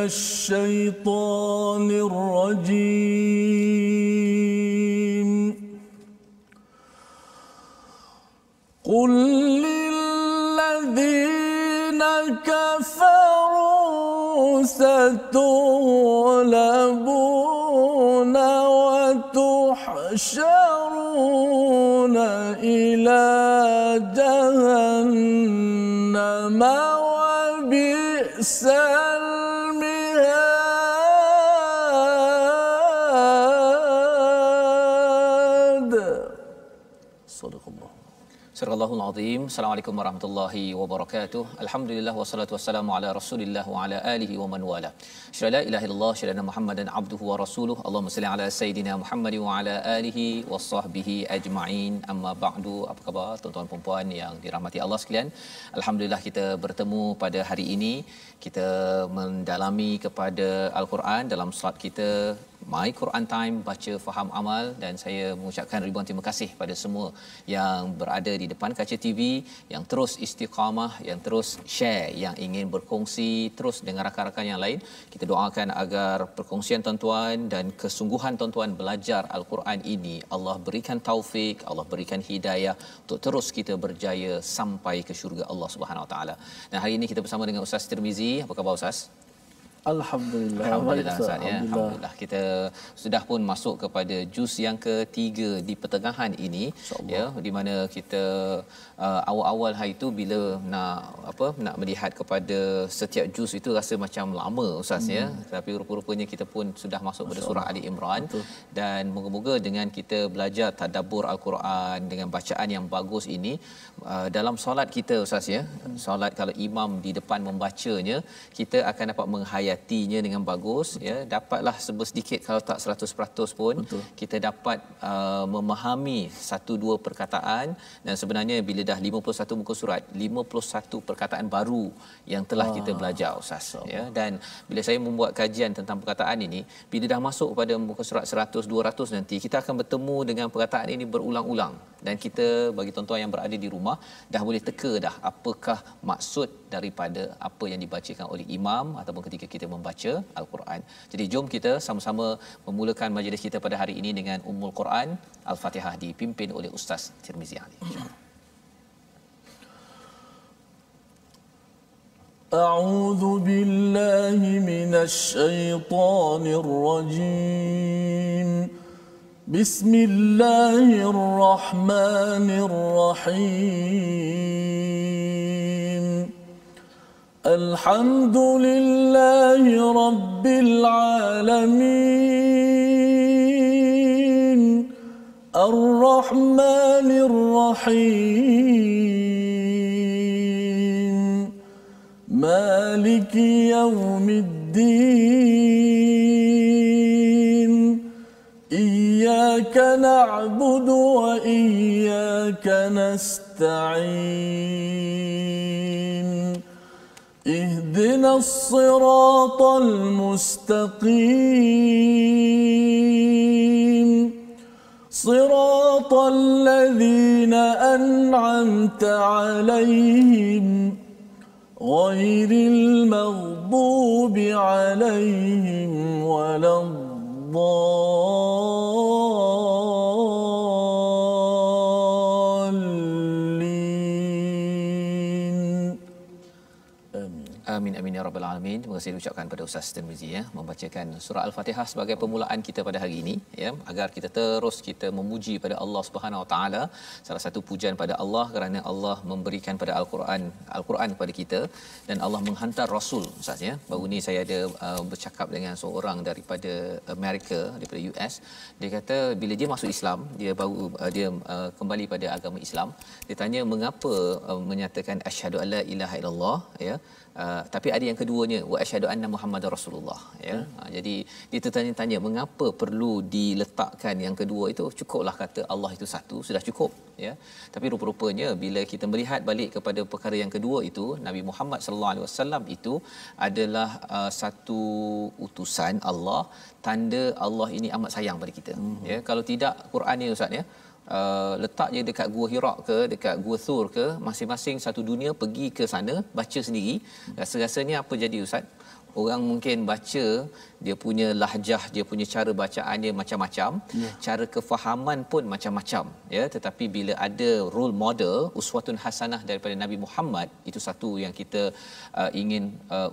الشيطان الرجيم قل للذين كفروا ستغلبون وتحشرون إلى جهنم وبئس المهاد صدق الله. Surahul Azim. Assalamualaikum warahmatullahi wabarakatuh. Alhamdulillah wassalatu wassalamu ala Rasulillah wa ala alihi wa man wala. Syada la ilaha illallah syada Muhammadan abduhu wa rasuluhu. Allahumma salli ala sayidina Muhammad wa ala alihi washabbihi ajma'in. Amma ba'du. Apa khabar tuan-tuan dan puan yang dirahmati Allah sekalian? Alhamdulillah kita bertemu pada hari ini. Kita mendalami kepada Al-Quran dalam solat kita My Quran Time, baca faham amal, dan saya mengucapkan ribuan terima kasih pada semua yang berada di depan kaca TV, yang terus istiqamah, yang terus share, yang ingin berkongsi terus dengan rakan-rakan yang lain. Kita doakan agar perkongsian tuan-tuan dan kesungguhan tuan-tuan belajar Al-Quran ini Allah berikan taufik, Allah berikan hidayah untuk terus kita berjaya sampai ke syurga Allah Subhanahu Wa Taala. Dan hari ini kita bersama dengan Ustaz Tirmizi. Apa khabar Ustaz? Alhamdulillah. Alhamdulillah Ustaz, ya. Alhamdulillah kita sudah pun masuk kepada juz yang ketiga di pertengahan ini, ya, di mana kita awal-awal hari itu bila nak melihat kepada setiap juz itu rasa macam lama Ustaz, ya, tapi rupa-rupanya kita pun sudah masuk pada surah Ali Imran. Betul. Dan moga-moga dengan kita belajar tadabbur Al-Quran dengan bacaan yang bagus ini dalam solat kita Ustaz, ya. Solat kalau imam di depan membacanya, kita akan dapat menghayatinya dengan bagus, ya. Dapatlah sedikit kalau tak 100% pun. Betul. Kita dapat memahami 1-2 perkataan, dan sebenarnya bila dah 51 muka surat, 51 perkataan baru yang telah kita belajar Ustaz, ya. Dan bila saya membuat kajian tentang perkataan ini, bila dah masuk pada muka surat 100-200 nanti, kita akan bertemu dengan perkataan ini berulang-ulang, dan kita bagi tuan-tuan yang berada di rumah dah boleh teka dah apakah maksud daripada apa yang dibacakan oleh imam ataupun ketika kita membaca Al-Quran. Jadi jom kita sama-sama memulakan majlis kita pada hari ini dengan Ummul Quran Al-Fatihah dipimpin oleh Ustaz Tirmizi Ali. A'udzu billahi minasy syaithanir rajim. Bismillahirrahmanirrahim. Alhamdulillahi rabbil alamin. Ar-Rahmanir Rahim. Maliki yaumiddin. Iyyaka na'budu wa iyyaka nasta'in. Ihdinas siratal mustaqim. Siratal ladzina an'amta 'alaihim ghairil maghdubi 'alaihim waladdallin. Amin amin ya rabbal alamin. Terima kasih diucapkan pada Ustaz Tirmizi, ya, membacakan surah Al-Fatihah sebagai permulaan kita pada hari ini, ya, agar kita terus kita memuji pada Allah Subhanahu Wa Taala. Salah satu pujian pada Allah kerana Allah memberikan pada Al-Quran kepada kita, dan Allah menghantar rasul Ustaz, ya. Baru ni saya ada bercakap dengan seorang daripada Amerika, daripada US. Dia kata bila dia masuk Islam, dia kembali pada agama Islam, dia tanya mengapa menyatakan asyhadu alla ilaha illallah, ya. Tapi ada yang keduanya, wa asyhadu anna Muhammadar Rasulullah, ya. Jadi dia tertanya-tanya mengapa perlu diletakkan yang kedua itu. Cukuplah kata Allah itu satu, sudah cukup, ya. Tapi rupa-rupanya bila kita melihat balik kepada perkara yang kedua itu, Nabi Muhammad sallallahu alaihi wasallam itu adalah satu utusan Allah, tanda Allah ini amat sayang pada kita, ya. Kalau tidak Quran ni Ustaz, ya, letak je dekat Gua Hira ke dekat Gua Thur ke, masing-masing satu dunia pergi ke sana baca sendiri, rasa-rasanya apa jadi Ustaz? orang mungkin baca dia punya lahjah, dia punya cara bacaan dia macam-macam, cara kefahaman pun macam-macam, ya. Tetapi bila ada role model, uswatun hasanah daripada Nabi Muhammad, itu satu yang kita ingin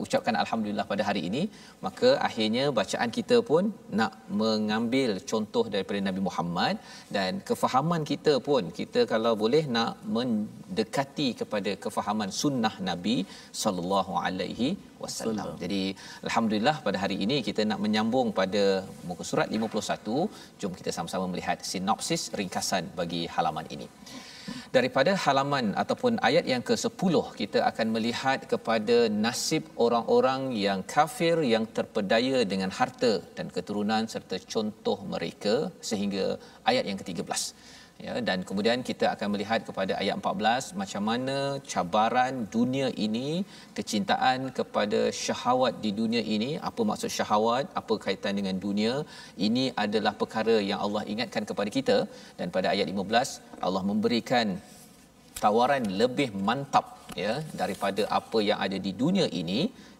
ucapkan alhamdulillah pada hari ini. Maka akhirnya bacaan kita pun nak mengambil contoh daripada Nabi Muhammad, dan kefahaman kita pun kita kalau boleh nak mendekati kepada kefahaman sunnah Nabi sallallahu alaihi wasallam. Jadi alhamdulillah pada hari ini kita nak menyambung pada muka surat 51. Jom kita sama-sama melihat sinopsis ringkasan bagi halaman ini. Daripada halaman ataupun ayat yang ke-10, kita akan melihat kepada nasib orang-orang yang kafir yang terpedaya dengan harta dan keturunan serta contoh mereka sehingga ayat yang ke-13. Ya, dan kemudian kita akan melihat kepada ayat 14 macam mana cabaran dunia ini, kecintaan kepada syahwat di dunia ini. Apa maksud syahwat, apa kaitan dengan dunia, ini adalah perkara yang Allah ingatkan kepada kita. Dan pada ayat 15 Allah memberikan tawaran lebih mantap, ya, daripada apa yang ada di dunia ini.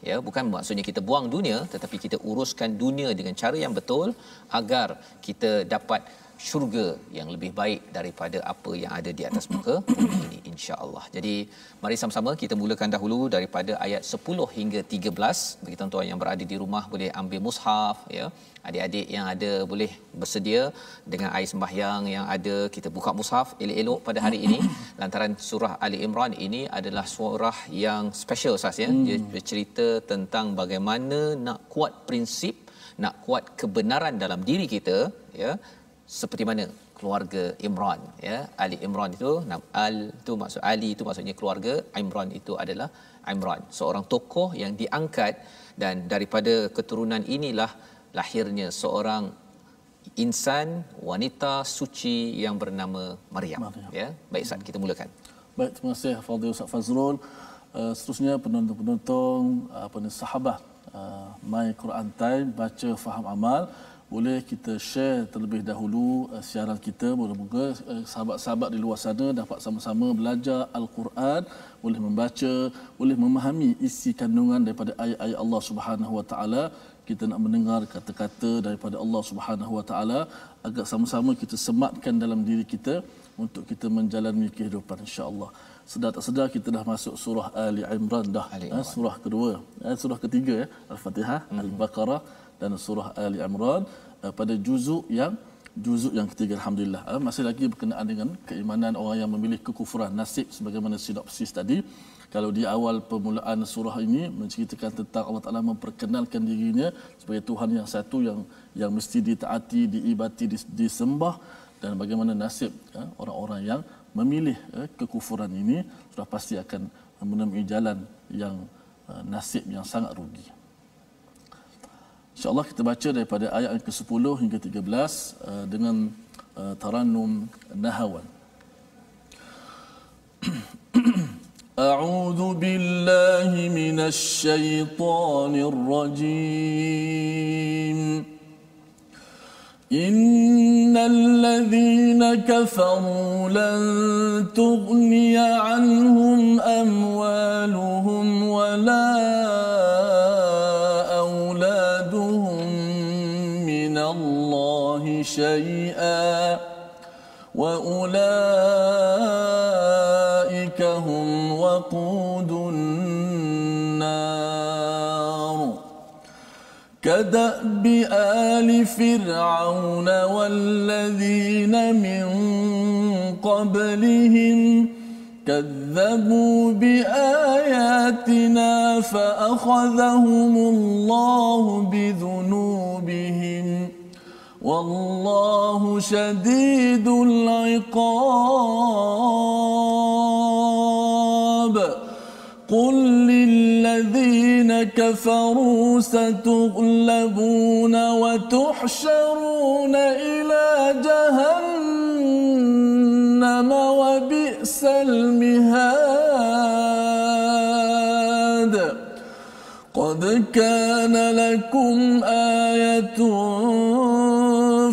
Ya, bukan maksudnya kita buang dunia, tetapi kita uruskan dunia dengan cara yang betul agar kita dapat syurga yang lebih baik daripada apa yang ada di atas muka bumi ini, insya-Allah. Jadi mari sama-sama kita mulakan dahulu daripada ayat 10 hingga 13. Bagi tuan-tuan yang berada di rumah boleh ambil mushaf, ya. Adik-adik yang ada boleh bersedia dengan air sembahyang yang ada, kita buka mushaf elok-elok pada hari ini. Lantaran surah Ali Imran ini adalah surah yang special, Ustaz, ya. Dia bercerita tentang bagaimana nak kuat prinsip, nak kuat kebenaran dalam diri kita, ya. Seperti mana keluarga Imran, ya. Ali Imran itu, al itu maksud Ali itu maksudnya keluarga, Imran itu adalah Imran, seorang tokoh yang diangkat, dan daripada keturunan inilah lahirnya seorang insan wanita suci yang bernama Maryam. Ya. Baik Ustaz, kita mulakan. Baik, terima kasih Fadil Ustaz Fazrul. Seterusnya penonton-penonton sahabat My Quran Time baca faham amal, boleh kita share terlebih dahulu siaran kita. Moga-moga sahabat-sahabat di luar sana dapat sama-sama belajar Al-Quran, boleh membaca, boleh memahami isi kandungan daripada ayat-ayat Allah Subhanahu Wa Taala. Kita nak mendengar kata-kata daripada Allah Subhanahu Wa Taala agar sama-sama kita sematkan dalam diri kita untuk kita menjalani kehidupan, insya-Allah. Sedar tak sedar kita dah masuk surah Ali Imran dah. Surah kedua, surah ketiga, ya. Al-Fatihah, Al-Baqarah dan surah Ali Imran pada juzuk yang ketiga, alhamdulillah. Masih lagi berkenaan dengan keimanan orang yang memilih kekufuran, nasib, sebagaimana sinopsis tadi. Kalau di awal permulaan surah ini menceritakan tentang Allah Taala memperkenalkan dirinya sebagai Tuhan yang satu yang mesti ditaati, diibadati, disembah, dan bagaimana nasib orang-orang yang memilih kekufuran ini sudah pasti akan menemui jalan yang nasib yang sangat rugi. InsyaAllah kita baca daripada ayat yang ke-10 hingga 13 dengan tarannum nahawan. A'udzu billahi minasy syaithanir rajim. Innal ladzina kafaru lan tughniya 'anhum amwaluhum wala شيئا وأولئك هم وقود النار كدأب آل فرعون والذين من قبلهم كذبوا بآياتنا فأخذهم الله بذنوبهم والله شديد العقاب قل للذين كفروا ستغلبون وتحشرون إلى جهنم وبئس المهاد قد كان لكم آية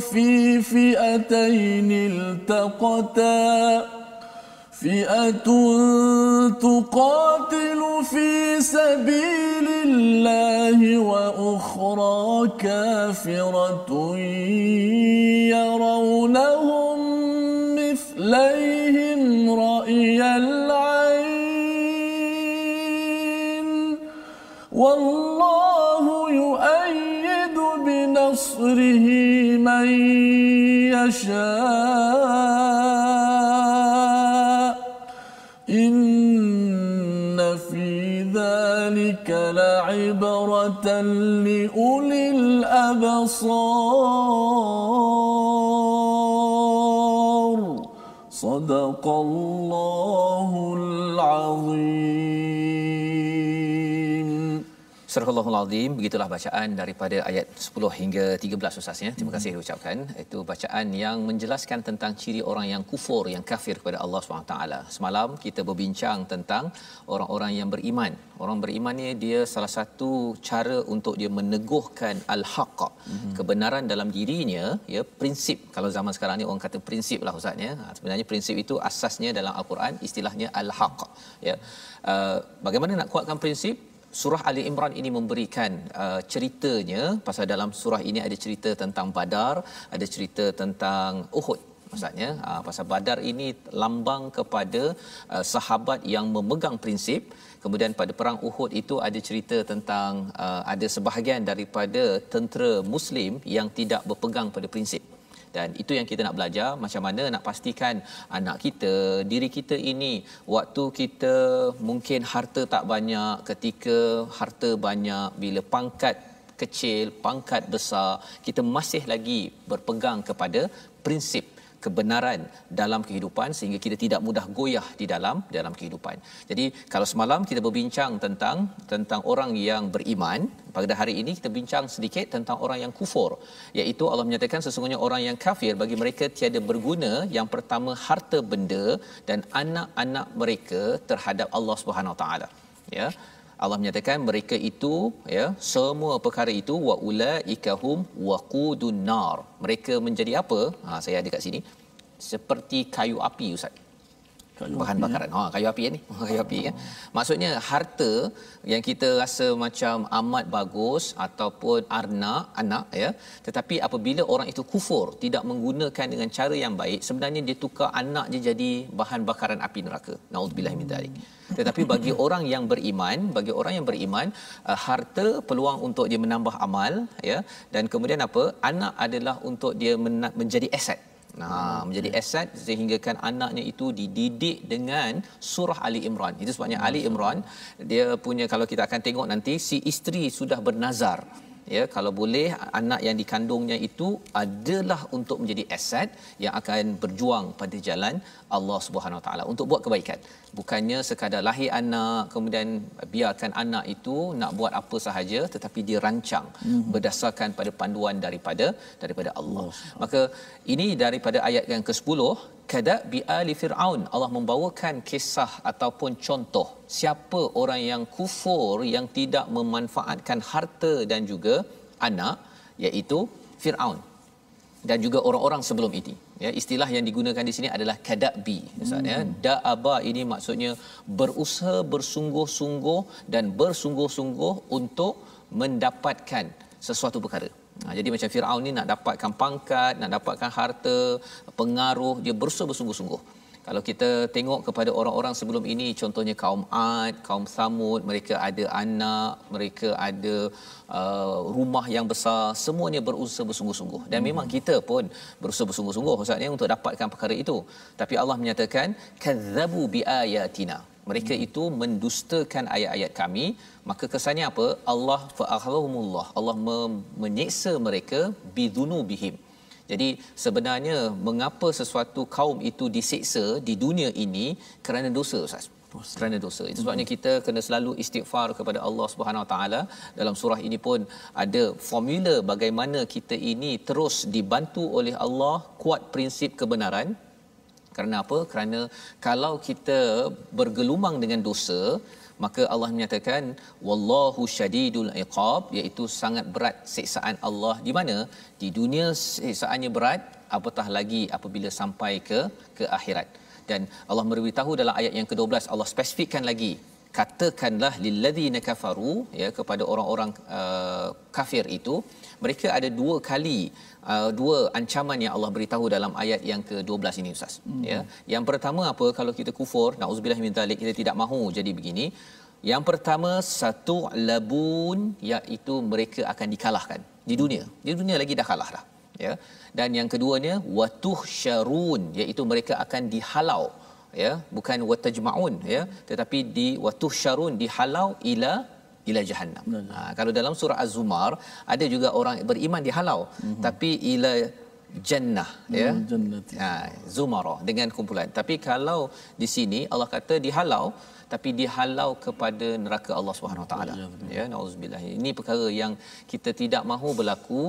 في فئتين التقتا فئة تقاتل في سبيل الله وأخرى كافرة يرونهم مثليهم رأي العين والله يؤيد بنصره من يشاء إن في ذلك لعبرة لأولي الأبصار صدق الله العظيم. Surah Al-Azim, begitulah bacaan daripada ayat 10 hingga 13 Ustaz ya. Terima kasih ucapkan. Itu bacaan yang menjelaskan tentang ciri orang yang kufur, yang kafir kepada Allah SWT. Semalam kita berbincang tentang orang-orang yang beriman. Orang beriman ni dia salah satu cara untuk dia meneguhkan al-haq, kebenaran dalam dirinya, ya, prinsip. Kalau zaman sekarang ni orang kata prinsip lah Ustaz ya. Sebenarnya prinsip itu asasnya dalam Al-Quran istilahnya al-haq ya. Bagaimana nak kuatkan prinsip? Surah Ali Imran ini memberikan ceritanya, pasal dalam surah ini ada cerita tentang Badar, ada cerita tentang Uhud. Maksudnya pasal Badar ini lambang kepada sahabat yang memegang prinsip. Kemudian pada perang Uhud itu ada cerita tentang ada sebahagian daripada tentera Muslim yang tidak berpegang pada prinsip. Dan itu yang kita nak belajar, macam mana nak pastikan anak kita, diri kita ini, waktu kita mungkin harta tak banyak, ketika harta banyak, bila pangkat kecil, pangkat besar, kita masih lagi berpegang kepada prinsip kebenaran dalam kehidupan sehingga kita tidak mudah goyah di dalam kehidupan. Jadi kalau semalam kita berbincang tentang orang yang beriman, pada hari ini kita bincang sedikit tentang orang yang kufur, iaitu Allah menyatakan sesungguhnya orang yang kafir bagi mereka tiada berguna yang pertama harta benda dan anak-anak mereka terhadap Allah Subhanahu Wa Taala. Ya. Allah menyatakan mereka itu, ya, semua perkara itu wa ulaikahum waqudun nar. Mereka menjadi apa? Saya ada kat sini. Seperti kayu api Ustaz. Bahan bakaran. Kayu api ni. Kayu api kan. Maksudnya harta yang kita rasa macam amat bagus ataupun anak ya, tetapi apabila orang itu kufur, tidak menggunakan dengan cara yang baik, sebenarnya dia tukar anak dia jadi bahan bakaran api neraka. Nauzubillah min dzalik. Tetapi bagi orang yang beriman, harta peluang untuk dia menambah amal ya, dan kemudian apa? Anak adalah untuk dia menjadi aset. Menjadi aset sehinggakan anaknya itu dididik dengan surah Ali Imran. Itu sebabnya Ali Imran dia punya, kalau kita akan tengok nanti, si isteri sudah bernazar ya, kalau boleh anak yang dikandungnya itu adalah untuk menjadi aset yang akan berjuang pada jalan Allah Subhanahu Wa Taala untuk buat kebaikan. Bukannya sekadar lahir anak kemudian biarkan anak itu nak buat apa sahaja, tetapi dirancang berdasarkan pada panduan daripada Allah. Maka ini daripada ayat yang ke-10, kada bi ali fir'aun, Allah membawakan kisah ataupun contoh siapa orang yang kufur yang tidak memanfaatkan harta dan juga anak, iaitu Firaun dan juga orang-orang sebelum ini. Ya, istilah yang digunakan di sini adalah kadabi Ustaz ya. Da'aba ini maksudnya berusaha bersungguh-sungguh dan bersungguh-sungguh untuk mendapatkan sesuatu perkara. Jadi macam Firaun ni nak dapatkan pangkat, nak dapatkan harta, pengaruh, dia berusaha bersungguh-sungguh. Kalau kita tengok kepada orang-orang sebelum ini, contohnya kaum Ad, kaum Samud, mereka ada anak, mereka ada rumah yang besar, semuanya berusaha bersungguh-sungguh. Dan memang kita pun berusaha bersungguh-sungguh Ustaz ni untuk dapatkan perkara itu. Tapi Allah menyatakan kadzabu biayatina. Mereka itu mendustakan ayat-ayat kami, maka kesannya apa? Allah fa'akhadhahumullah. Allah menyeksa mereka bidunubihim. Jadi sebenarnya mengapa sesuatu kaum itu diseksa di dunia ini? Kerana dosa Ustaz. Kerana dosa. Itu sebabnya kita kena selalu istighfar kepada Allah Subhanahu Wa Taala. Dalam surah ini pun ada formula bagaimana kita ini terus dibantu oleh Allah kuat prinsip kebenaran. Kerana apa? Kerana kalau kita bergelumang dengan dosa, maka Allah menyatakan wallahu syadidul iqab, iaitu sangat berat siksaan Allah. Di mana? Di dunia siksaannya berat, apatah lagi apabila sampai ke akhirat. Dan Allah memberitahu dalam ayat yang ke-12, Allah spesifikkan lagi, katakanlah lilladzina kafaru, ya, kepada orang-orang kafir itu, mereka ada dua kali dua ancaman yang Allah beritahu dalam ayat yang ke-12 ini, Ustaz. Ya, yang pertama apa, kalau kita kufur, nauzubillah min zalik, kita tidak mahu jadi begini. Yang pertama, satu labun, iaitu mereka akan dikalahkan di dunia. Di dunia lagi dah kalah dah, ya. Dan yang keduanya, watuhsyarun, iaitu mereka akan dihalau, ya, bukan watajmaun, ya, tetapi di watuhsyarun, dihalau ila jahannam. Kalau dalam surah Az-Zumar ada juga orang beriman dihalau, tapi ila jannah, ya, zumara, dengan kumpulan. Tapi kalau di sini Allah kata dihalau, tapi dihalau kepada neraka Allah Subhanahu Wa Taala, ya, nauzubillah. Ini perkara yang kita tidak mahu berlaku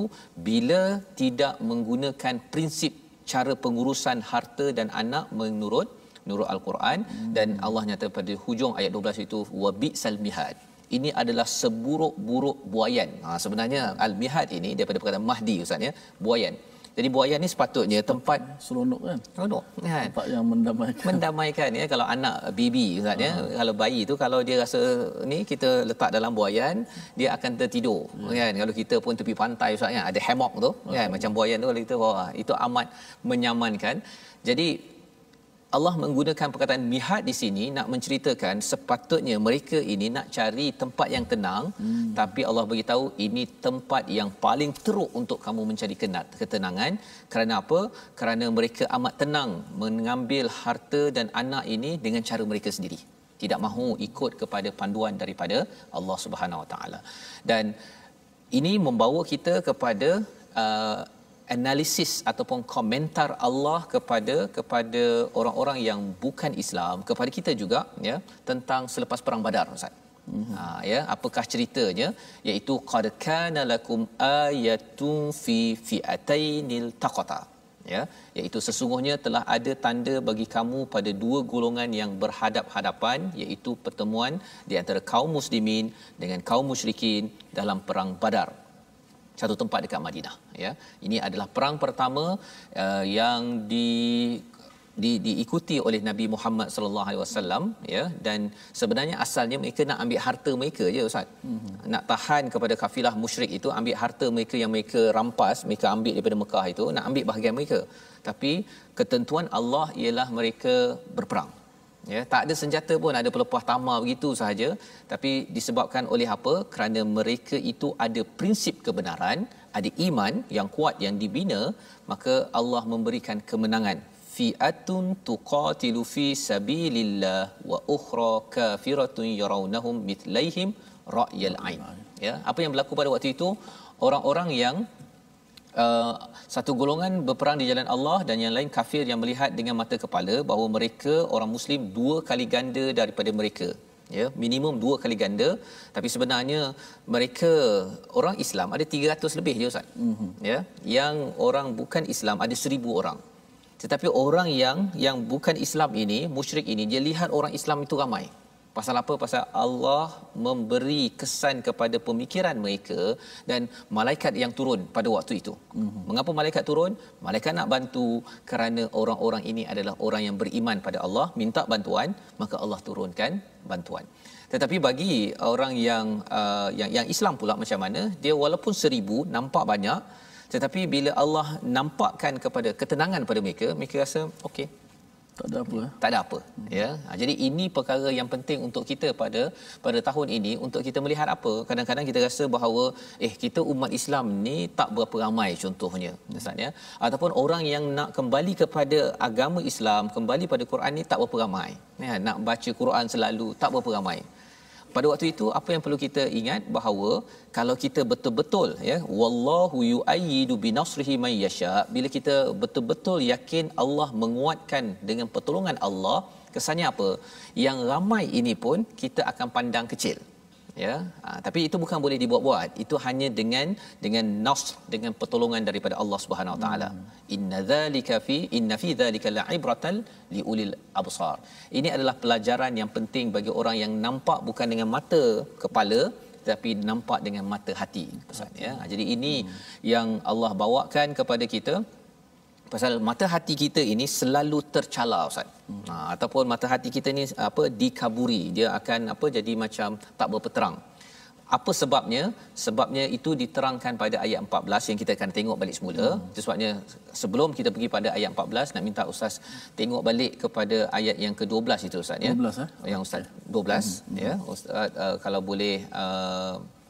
bila tidak menggunakan prinsip cara pengurusan harta dan anak menurut Al-Quran. Dan Allah nyata pada hujung ayat 12 itu, wabi'sal mihad, ini adalah seburuk-buruk buaian. Sebenarnya al-mihad ini daripada perkataan mahdi, Ustaz, ya, buaian. Jadi buaian ni sepatutnya tempat seronok kan? Seronok kan? Tempat yang mendamaikan, ya. Kalau anak baby, Ustaz, ya, kalau bayi tu kalau dia rasa ni kita letak dalam buaian, dia akan tertidur, kan? Kalau kita pun tepi pantai, Ustaz, ya, ada hammock tu, kan, macam buaian tu, kalau kita itu amat menyamankan. Jadi Allah menggunakan perkataan mihad di sini nak menceritakan sepatutnya mereka ini nak cari tempat yang tenang, tapi Allah beritahu ini tempat yang paling teruk untuk kamu mencari ketenangan. Kerana apa? Kerana mereka amat tenang mengambil harta dan anak ini dengan cara mereka sendiri. Tidak mahu ikut kepada panduan daripada Allah Subhanahu Wa Taala. Dan ini membawa kita kepada analisis ataupun komentar Allah kepada orang-orang yang bukan Islam, kepada kita juga, ya, tentang selepas perang Badar, Ustaz. Ya, apakah ceritanya? Iaitu qad kana lakum ayatun fi fi'atainil taqata, ya, iaitu sesungguhnya telah ada tanda bagi kamu pada dua golongan yang berhadap-hadapan, iaitu pertemuan di antara kaum muslimin dengan kaum musyrikin dalam perang Badar, satu tempat dekat Madinah, ya. Ini adalah perang pertama yang diikuti oleh Nabi Muhammad sallallahu alaihi wasallam, ya, dan sebenarnya asalnya mereka nak ambil harta mereka je, Ustaz. Nak tahan kepada kafilah musyrik itu, ambil harta mereka yang mereka rampas, mereka ambil daripada Mekah itu, nak ambil bahagian mereka. Tapi ketentuan Allah ialah mereka berperang. Ya, tak ada senjata pun, ada pelepah tamar begitu sahaja. Tapi disebabkan oleh apa? Kerana mereka itu ada prinsip kebenaran, ada iman yang kuat yang dibina, maka Allah memberikan kemenangan. Fi'atun tuqatilu fi sabilillah wa ukhra kafiratun yarawnahum mithlaihim ra'yal ain. Ya, apa yang berlaku pada waktu itu? Orang-orang yang satu golongan berperang di jalan Allah dan yang lain kafir yang melihat dengan mata kepala bahawa mereka orang muslim dua kali ganda daripada mereka, ya, minimum dua kali ganda. Tapi sebenarnya mereka orang Islam ada 300 lebih je, Ustaz. Ya, yang orang bukan Islam ada 1000 orang. Tetapi orang yang bukan Islam ini, musyrik ini, dia lihat orang Islam itu ramai. Pasal apa? Pasal Allah memberi kesan kepada pemikiran mereka dan malaikat yang turun pada waktu itu. Mengapa malaikat turun? Malaikat nak bantu kerana orang-orang ini adalah orang yang beriman pada Allah, minta bantuan, maka Allah turunkan bantuan. Tetapi bagi orang yang Islam pula macam mana? Dia walaupun 1000 nampak banyak, tetapi bila Allah nampakkan kepada ketenangan pada mereka, mereka rasa okey, tak ada apa, ya. Jadi ini perkara yang penting untuk kita pada tahun ini, untuk kita melihat apa. Kadang-kadang kita rasa bahawa kita umat Islam ni tak berapa ramai contohnya, Ustaz, ya, ataupun orang yang nak kembali kepada agama Islam, kembali pada Quran ni tak berapa ramai, ya. Nak baca Quran selalu tak berapa ramai. Pada waktu itu apa yang perlu kita ingat bahawa kalau kita betul-betul, ya, wallahu yu'ayyidu binasrihi may yasha, bila kita betul-betul yakin Allah menguatkan dengan pertolongan Allah, kesannya apa? Yang ramai ini pun kita akan pandang kecil, ya. Tapi itu bukan boleh dibuat-buat, itu hanya dengan nasr, dengan pertolongan daripada Allah Subhanahu Wa Taala. Inna fi dzalika la'ibratan liulil absar. Ini adalah pelajaran yang penting bagi orang yang nampak bukan dengan mata kepala, tapi nampak dengan mata hati, Ustaz, ya. Jadi ini yang Allah bawakan kepada kita Pasal mata hati kita ini selalu tercala, Ustaz. Ataupun mata hati kita ni dikaburi, dia akan jadi macam tak berpeterang. Apa sebabnya? Sebabnya itu diterangkan pada ayat 14 yang kita akan tengok balik semula. Itu sebabnya sebelum kita pergi pada ayat 14, nak minta Ustaz tengok balik kepada ayat yang ke-12 itu, Ustaz, ya. 12 Yang Ustaz 12 ya. Ustaz kalau boleh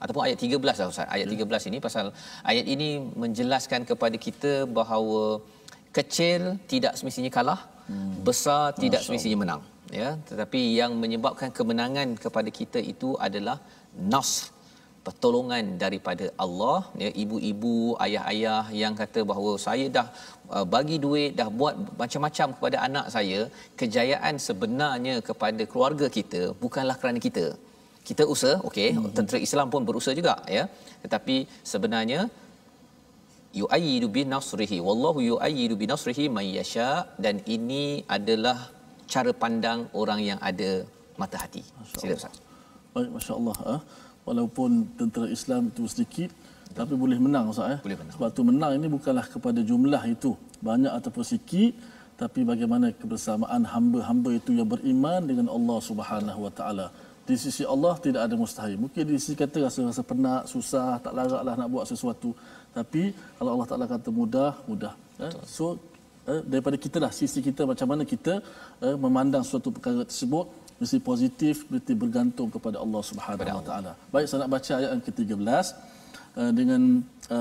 ataupun ayat 13 lah, Ustaz. Ayat 13 ini, pasal ayat ini menjelaskan kepada kita bahawa kecil tidak semestinya kalah, besar tidak semestinya menang, ya. Tetapi yang menyebabkan kemenangan kepada kita itu adalah nasr, pertolongan daripada Allah, ya. Ibu-ibu, ayah-ayah yang kata bahawa saya dah bagi duit, dah buat macam-macam kepada anak saya, kejayaan sebenarnya kepada keluarga kita bukanlah kerana kita usaha, okey, tentera Islam pun berusaha juga, ya. Tetapi sebenarnya yu'ayyidu bi nasrihi wallahu yu'ayyidu bi nasrihi may yasha, dan ini adalah cara pandang orang yang ada mata hati. Sila, Ustaz. Baik, masya-Allah. Walaupun tentera Islam itu sedikit, tapi boleh menang, Ustaz, ya. Boleh menang. Sebab tu menang ini bukanlah kepada jumlah itu banyak ataupun sikit, tapi bagaimana kebersamaan hamba-hamba itu yang beriman dengan Allah Subhanahu Wa Taala. Di sisi Allah tidak ada mustahil. Mungkin di sisi kita rasa penat, susah, tak laratlah nak buat sesuatu. Tapi kalau Allah Taala kata mudah. So daripada kita lah, sisi kita macam mana kita memandang suatu perkara tersebut, mesti positif, mesti bergantung kepada Allah Subhanahu Wa Taala. Baik, saya nak baca ayat yang ke-13 dengan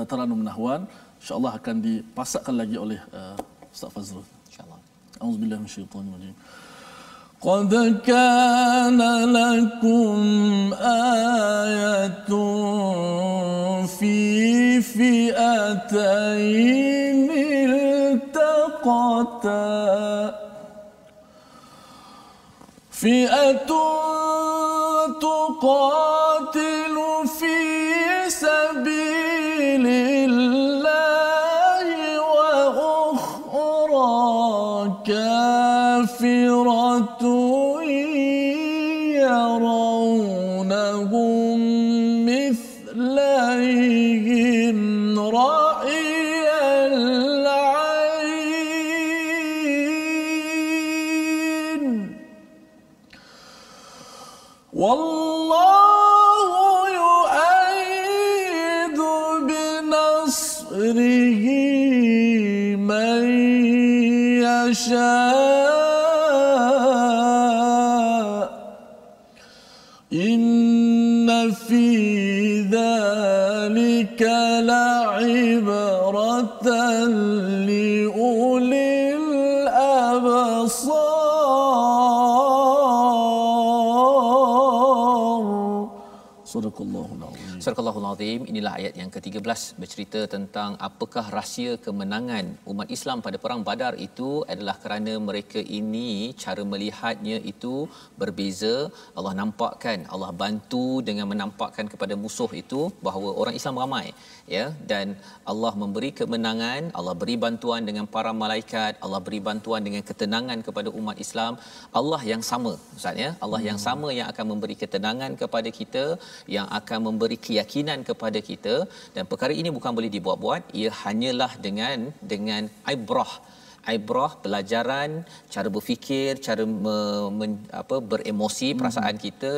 Taranum Nahwan. Insya-Allah akan dipasakkan lagi oleh Ustaz Fazrul. Insya-Allah. Auzubillahi minasyaitanir rajim. قد كان لكم آية في فئتين التقتا فئة تقاتل في سبيل الله وأخرى كافرة يرونهم مثليهم رأي العين والله يؤيد بنصره من يشاء إن في ذلك لعبرة لأولي الأبصار صدق الله العظيم. Surahul Azim. Inilah ayat yang ke-13 bercerita tentang apakah rahsia kemenangan umat Islam pada perang Badar itu adalah kerana mereka ini cara melihatnya itu berbeza. Allah nampakkan, Allah bantu dengan menampakkan kepada musuh itu bahawa orang Islam ramai, ya, dan Allah memberi kemenangan, Allah beri bantuan dengan para malaikat, Allah beri bantuan dengan ketenangan kepada umat Islam. Allah yang sama, Ustaz, ya. Allah yang sama yang akan memberi ketenangan kepada kita, yang akan memberi keyakinan kepada kita, dan perkara ini bukan boleh dibuat-buat, ia hanyalah dengan ibrah, pelajaran, cara berfikir, cara beremosi perasaan kita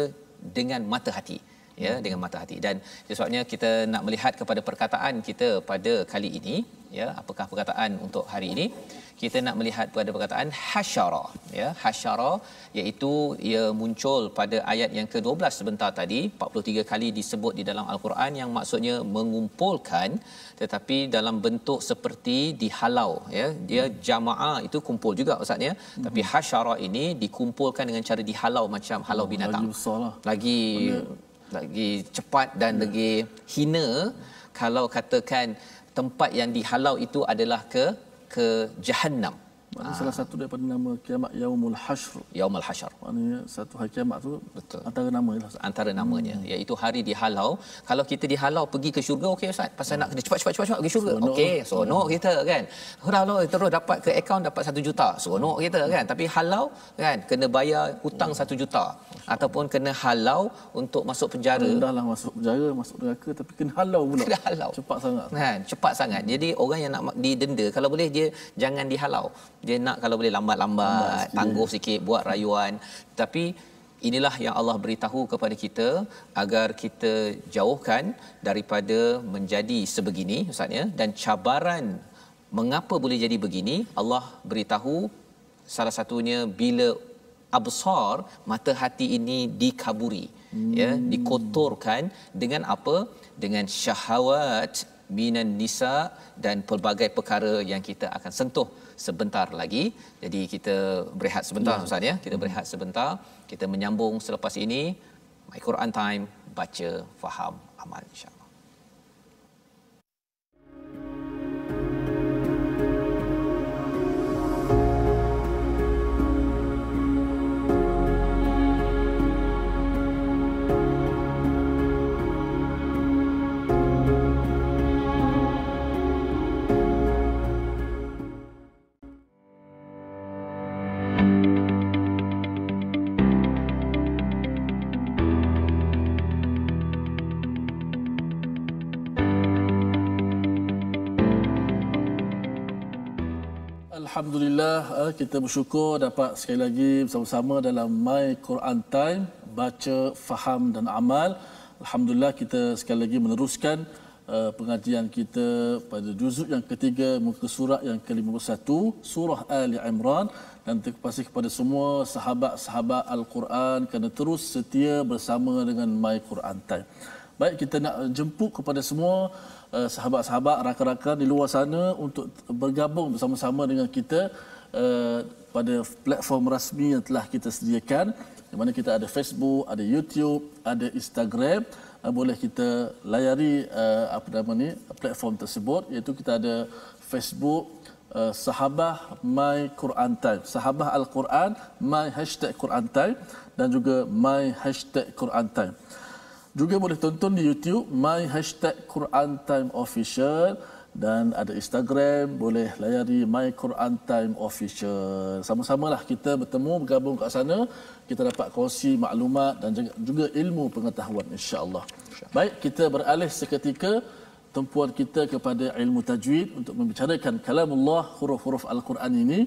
dengan mata hati, ya, dengan mata hati. Dan sebabnya kita nak melihat kepada perkataan kita pada kali ini, ya. Apakah perkataan untuk hari ini? Kita nak melihat pada perkataan hasyara, ya. Hasyara iaitu ia muncul pada ayat yang ke-12 sebentar tadi, 43 kali disebut di dalam al-Quran, yang maksudnya mengumpulkan, tetapi dalam bentuk seperti dihalau, ya. Dia jamaah itu kumpul juga, Ustaz, ya. Tapi hasyara ini dikumpulkan dengan cara dihalau macam halau binatang. Lagi besar lah. Lagi cepat dan lagi hina kalau katakan tempat yang dihalau itu adalah ke Jahannam, Maknanya salah satu daripada nama kiamat Yaumul Hashr. Yaumul Hashr. Maknanya satu hari kiamat tu betul. Antara nama lah. Antara namanya iaitu hari dihalau. Kalau kita dihalau pergi ke syurga, okey Ustaz. Pasal nak kena cepat pergi syurga. Okey, seronok kita kan. Kalau terus dapat ke akaun dapat 1 juta. Seronok kita kan. Tapi halau kan kena bayar hutang 1 juta ataupun kena halau untuk masuk penjara. Dahlah masuk penjara, masuk neraka tapi kena halau pula. Kena halau. Cepat sangat. Kan, cepat sangat. Jadi orang yang nak didenda kalau boleh dia jangan dihalau. Dia nak kalau boleh lambat, tangguh sikit, buat rayuan. Tapi inilah yang Allah beritahu kepada kita agar kita jauhkan daripada menjadi sebegini Ustaz ya. Dan cabaran mengapa boleh jadi begini, Allah beritahu salah satunya bila absar, mata hati ini dikaburi, ya, dikotorkan dengan apa? Dengan syahwat minan nisa dan pelbagai perkara yang kita akan sentuh sebentar lagi. Jadi kita berehat sebentar Ustaz ya. Kita berehat sebentar. Kita menyambung selepas ini My Quran Time, baca, faham, amal insya-Allah. Alhamdulillah, kita bersyukur dapat sekali lagi bersama-sama dalam My Quran Time, baca, faham dan amal. Alhamdulillah kita sekali lagi meneruskan pengajian kita pada juzuk yang ketiga, muka surat yang ke-51, surah Ali Imran. Dan terima kasih kepada semua sahabat-sahabat Al-Quran kerana terus setia bersama dengan My Quran Time. Baik, kita nak jemput kepada semua sahabat-sahabat, rakan-rakan di luar sana untuk bergabung bersama-sama dengan kita pada platform rasmi yang telah kita sediakan, di mana kita ada Facebook, ada YouTube, ada Instagram. Boleh kita layari platform tersebut, iaitu kita ada Facebook Sahabah My Quran Time, Sahabah Al-Quran My #Quran Time, dan juga My #Quran Time. Juga boleh tonton di YouTube My #Quran Time Official, dan ada Instagram, boleh layari My Quran Time Official. Sama-samalah kita bertemu, bergabung kat sana, kita dapat kongsi maklumat dan juga ilmu pengetahuan insya-Allah. Baik, kita beralih seketika tumpuan kita kepada ilmu tajwid untuk membicarakan kalamullah, huruf-huruf Al-Quran ini.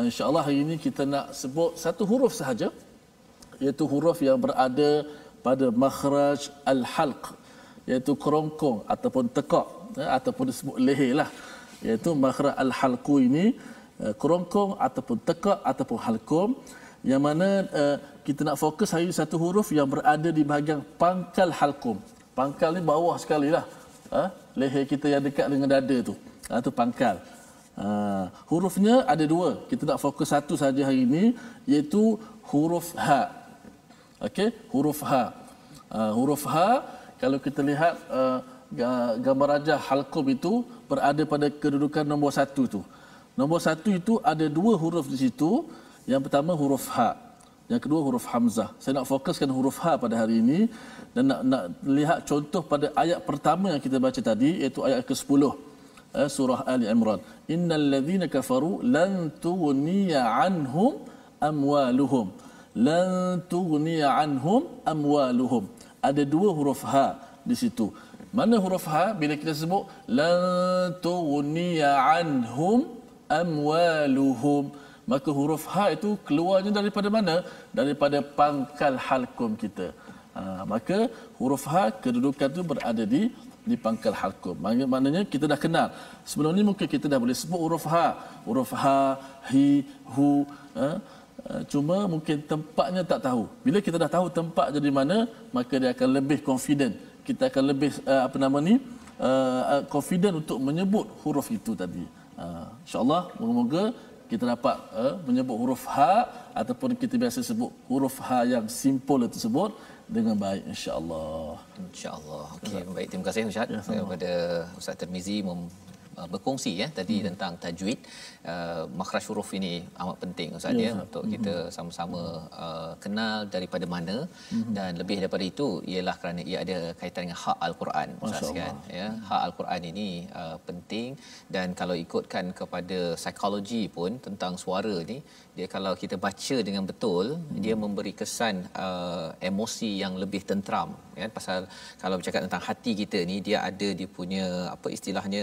Insya-Allah hari ini kita nak sebut satu huruf sahaja, iaitu huruf yang berada pada makhraj al-halq, iaitu kerongkong ataupun tekak, ataupun disebut leher lah, iaitu makhraj al-halqu ini, kerongkong ataupun tekak ataupun halqum, yang mana kita nak fokus hari satu huruf yang berada di bahagian pangkal halqum. Pangkal ni bawah sekali lah, leher kita yang dekat dengan dada tu, tu pangkal. Hurufnya ada dua, kita nak fokus satu saja hari ini, iaitu huruf ha. Okey, huruf ha. Huruf ha, kalau kita lihat gambar rajah halqum itu berada pada kedudukan nombor 1 tu. Nombor 1 itu ada dua huruf di situ. Yang pertama huruf ha, yang kedua huruf hamzah. Saya nak fokuskan huruf ha pada hari ini dan nak lihat contoh pada ayat pertama yang kita baca tadi, iaitu ayat ke-10 surah Ali Imran. Innal ladzina kafaru lan tughniya anhum amwaluhum. Lan tughniya anhum amwaluhum. Ada dua huruf ha di situ. Mana huruf ha bila kita sebut lan tughniya anhum amwaluhum, maka huruf ha itu keluarnya daripada mana? Daripada pangkal halqum kita. Maka huruf ha kedudukan itu berada di pangkal halqum. Maknanya kita dah kenal. Sebelum ni mungkin kita dah boleh sebut huruf ha, hi, hu, cuma mungkin tempatnya tak tahu. Bila kita dah tahu tempat jadi mana, maka dia akan lebih confident. Kita akan lebih confident untuk menyebut huruf itu tadi. InsyaAllah moga-moga kita dapat menyebut huruf ha ataupun kita biasa sebut huruf ha yang simple tersebut dengan baik insya-Allah. Insya-Allah. Okey, baik, terima kasih Ustaz kepada Ustaz Tirmizi berkongsi ya tadi tentang tajwid. Makhraj huruf ini amat penting Ustaz ya, untuk kita sama-sama kenal daripada mana, dan lebih daripada itu ialah kerana ia ada kaitan dengan hak al-Quran Ustaz kan ya. Hak al-Quran ini penting, dan kalau ikutkan kepada psikologi pun tentang suara ni, dia kalau kita baca dengan betul, dia memberi kesan emosi yang lebih tenteram kan. Pasal kalau bercakap tentang hati kita ni, dia ada dia punya apa istilahnya,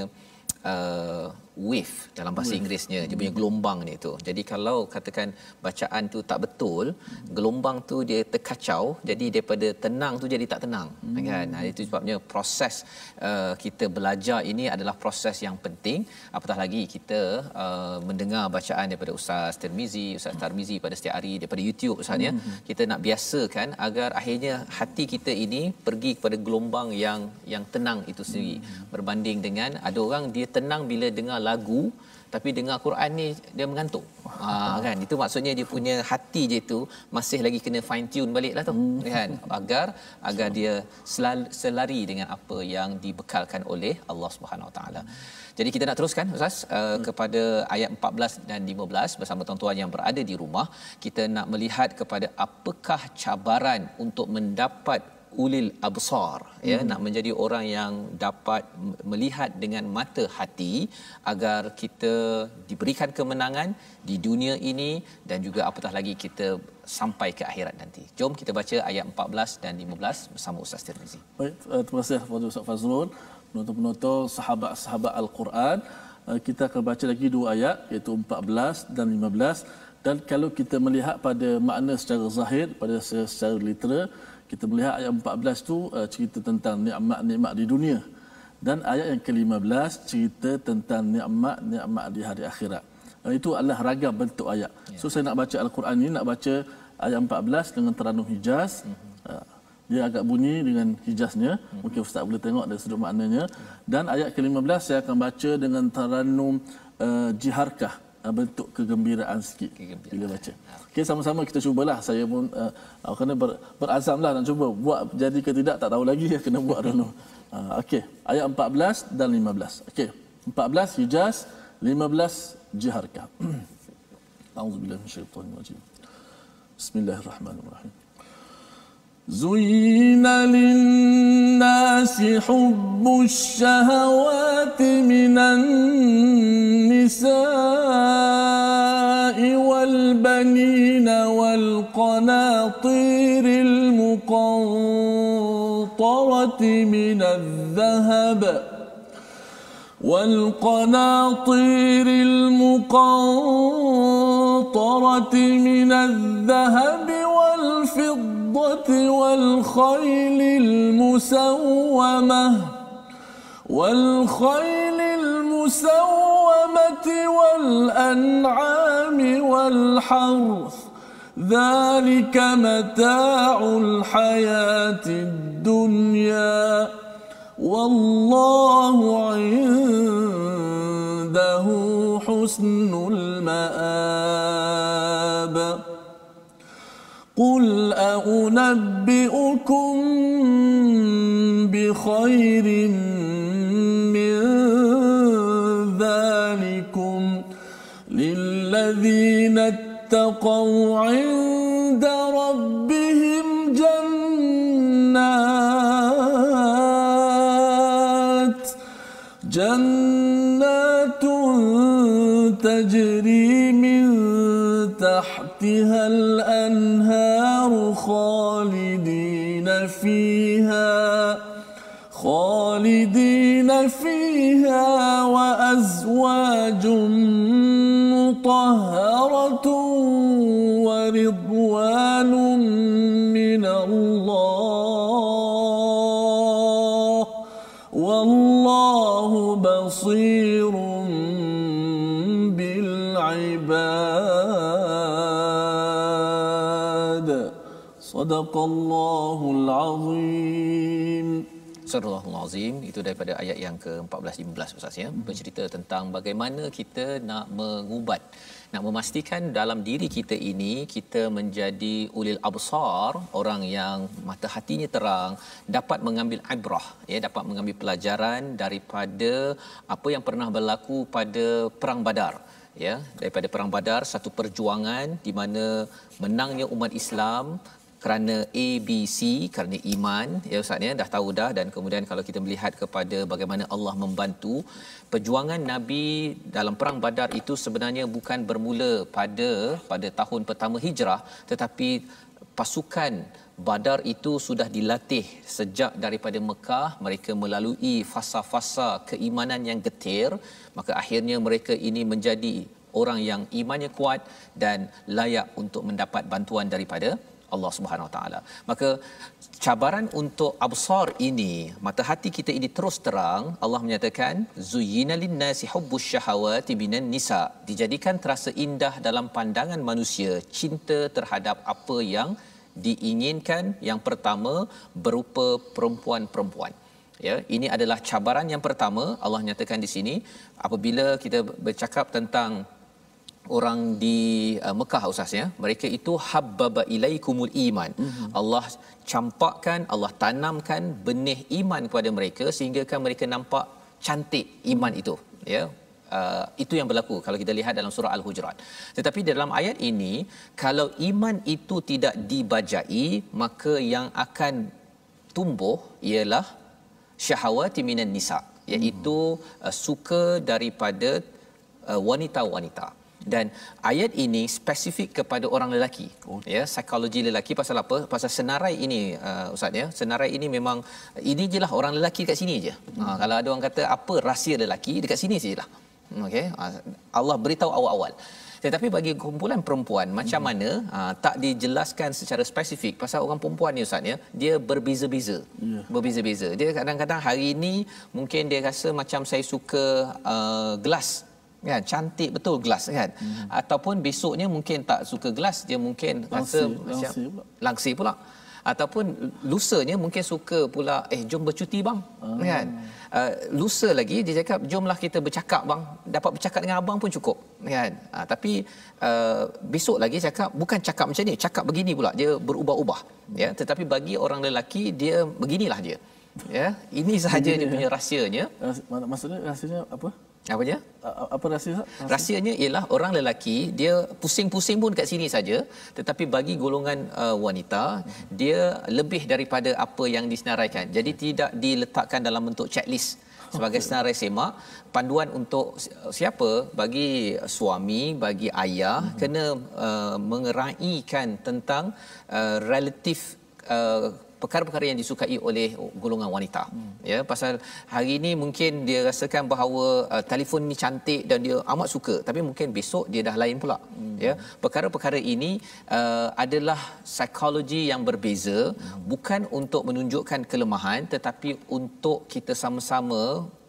wave dalam bahasa Inggerisnya, dia punya gelombang ni tu. Jadi kalau katakan bacaan tu tak betul, gelombang tu dia terkacau, jadi daripada tenang tu jadi tak tenang kan. Itu sebabnya proses kita belajar ini adalah proses yang penting. Apatah lagi kita mendengar bacaan daripada Ustaz Tirmizi, Ustaz Tarmizi pada setiap hari daripada YouTube Ustaz ya. Kita nak biasakan agar akhirnya hati kita ini pergi kepada gelombang yang tenang itu sendiri, berbanding dengan ada orang dia tenang bila dengar lagu, tapi dengar Quran ni dia mengantuk. Kan, itu maksudnya dia punya hati je tu masih lagi kena fine tune baliklah tu kan, agar dia selari dengan apa yang dibekalkan oleh Allah Subhanahu Wa Taala. Jadi kita nak teruskan Ustaz kepada ayat 14 dan 15 bersama tuan-tuan yang berada di rumah. Kita nak melihat kepada apakah cabaran untuk mendapat ulil absar ya, nak menjadi orang yang dapat melihat dengan mata hati, agar kita diberikan kemenangan di dunia ini dan juga apatah lagi kita sampai ke akhirat nanti. Jom kita baca ayat 14 dan 15 bersama Ustaz Tirmizi. Baik, terima kasih kepada Ustaz Fazrul, penonton-penonton sahabat-sahabat Al-Quran. Kita akan baca lagi dua ayat, iaitu 14 dan 15. Dan kalau kita melihat pada makna secara zahir, pada secara literal, kita melihat ayat 14 tu cerita tentang nikmat-nikmat di dunia, dan ayat yang ke-15 cerita tentang nikmat-nikmat di hari akhirat. Itu adalah ragam bentuk ayat. So saya nak baca Al-Quran ini, nak baca ayat 14 dengan Taranum Hijaz. Dia agak bunyi dengan hijaznya, mungkin Ustaz boleh tengok dari sudut maknanya. Dan ayat ke-15 saya akan baca dengan Taranum Jiharkah, bentuk kegembiraan sikit bila baca. Okey, sama-sama kita cubalah. Saya pun kena berazamlah nak cuba. Buat jadi ke tidak tak tahu lagi, kena buat dulu. Okey, ayat 14 dan 15. Okey, 14 Hijaz, 15 Jiharkah. A'udzubillahi minasyaitonir rajim. Bismillahirrahmanirrahim. زين للناس حب الشهوات من النساء والبنين والقناطير المقنطرة من الذهب والفضة والخيل المسومة والأنعام والحرث، ذلك متاع الحياة الدنيا، والله عنده حسن المآب. قل أنبئكم بخير من ذلكم للذين اتقوا عند ربهم جنات تجري من تحتها الأنهار خالدين فيها وأزواج مطهرة ورضوان من الله، والله بصير بالعباد. صدق الله العظيم. Surahul Azim, itu daripada ayat yang ke-14 15 Ustaz ya, bercerita tentang bagaimana kita nak mengubat, nak memastikan dalam diri kita ini kita menjadi ulil absar, orang yang mata hatinya terang, dapat mengambil ibrah, ya, dapat mengambil pelajaran daripada apa yang pernah berlaku pada perang Badar. Ya, daripada perang Badar, satu perjuangan di mana menangnya umat Islam kerana ABC, kerana iman, ya Ustaz ya, dah tahu dah. Dan kemudian kalau kita melihat kepada bagaimana Allah membantu perjuangan Nabi dalam perang Badar, itu sebenarnya bukan bermula pada tahun pertama Hijrah, tetapi pasukan Badar itu sudah dilatih sejak daripada Mekah. Mereka melalui fasa-fasa keimanan yang getir, maka akhirnya mereka ini menjadi orang yang imannya kuat dan layak untuk mendapat bantuan daripada Allah Subhanahu Wa Taala. Maka cabaran untuk absar ini, mata hati kita ini terus terang, Allah menyatakan zuyyina lin-nasi hubbus syahawati minan nisa, dijadikan terasa indah dalam pandangan manusia cinta terhadap apa yang diinginkan. Yang pertama berupa perempuan-perempuan. Ya, ini adalah cabaran yang pertama. Allah nyatakan di sini apabila kita bercakap tentang orang di Mekah, Ustaz ya, mereka itu habbaba ilaikumul iman. Allah campakkan, Allah tanamkan benih iman kepada mereka sehingga kan mereka nampak cantik iman itu, ya. Itu yang berlaku kalau kita lihat dalam surah Al-Hujurat. Tetapi dalam ayat ini, kalau iman itu tidak dibajai, maka yang akan tumbuh ialah syahawati minan nisa, iaitu suka daripada wanita-wanita. Dan ayat ini spesifik kepada orang lelaki, ya, psikologi lelaki. Pasal apa? Pasal senarai ini, Ustaz ya, senarai ini memang ini jelah orang lelaki dekat sini je. Kalau ada orang kata apa rahsia lelaki, dekat sini sajalah. Okey, Allah beritahu awal-awal. Tetapi bagi kumpulan perempuan macam mana, tak dijelaskan secara spesifik. Pasal orang perempuan ni, Ustaz ya, dia berbeza-beza. Berbeza-beza. Dia kadang-kadang hari ini mungkin dia rasa macam saya suka gelas, kan, cantik betul gelas kan. Ataupun besoknya mungkin tak suka gelas, dia mungkin rasa macam langsir pula. Ataupun lusanya mungkin suka pula jom bercuti bang, kan. Lusa lagi dia cakap jomlah kita bercakap bang, dapat bercakap dengan abang pun cukup, kan. Tapi besok lagi cakap bukan cakap macam ni, cakap begini pula, dia berubah-ubah, ya. Tetapi bagi orang lelaki dia beginilah dia, ya. Ini sahaja dia punya rahsianya. Maksudnya rahsianya apa? Apa dia? Apa rahsia? Rahsianya ialah orang lelaki dia pusing-pusing pun kat sini saja, tetapi bagi golongan wanita dia lebih daripada apa yang disenaraikan. Jadi tidak diletakkan dalam bentuk checklist sebagai senarai semak. Panduan untuk siapa? Bagi suami, bagi ayah, kena mengeraikan tentang relatif perkara-perkara yang disukai oleh golongan wanita, ya. Pasal hari ini mungkin dia rasakan bahawa telefon ni cantik dan dia amat suka, tapi mungkin besok dia dah lain pula, ya. Perkara-perkara ini adalah psikologi yang berbeza, bukan untuk menunjukkan kelemahan tetapi untuk kita sama-sama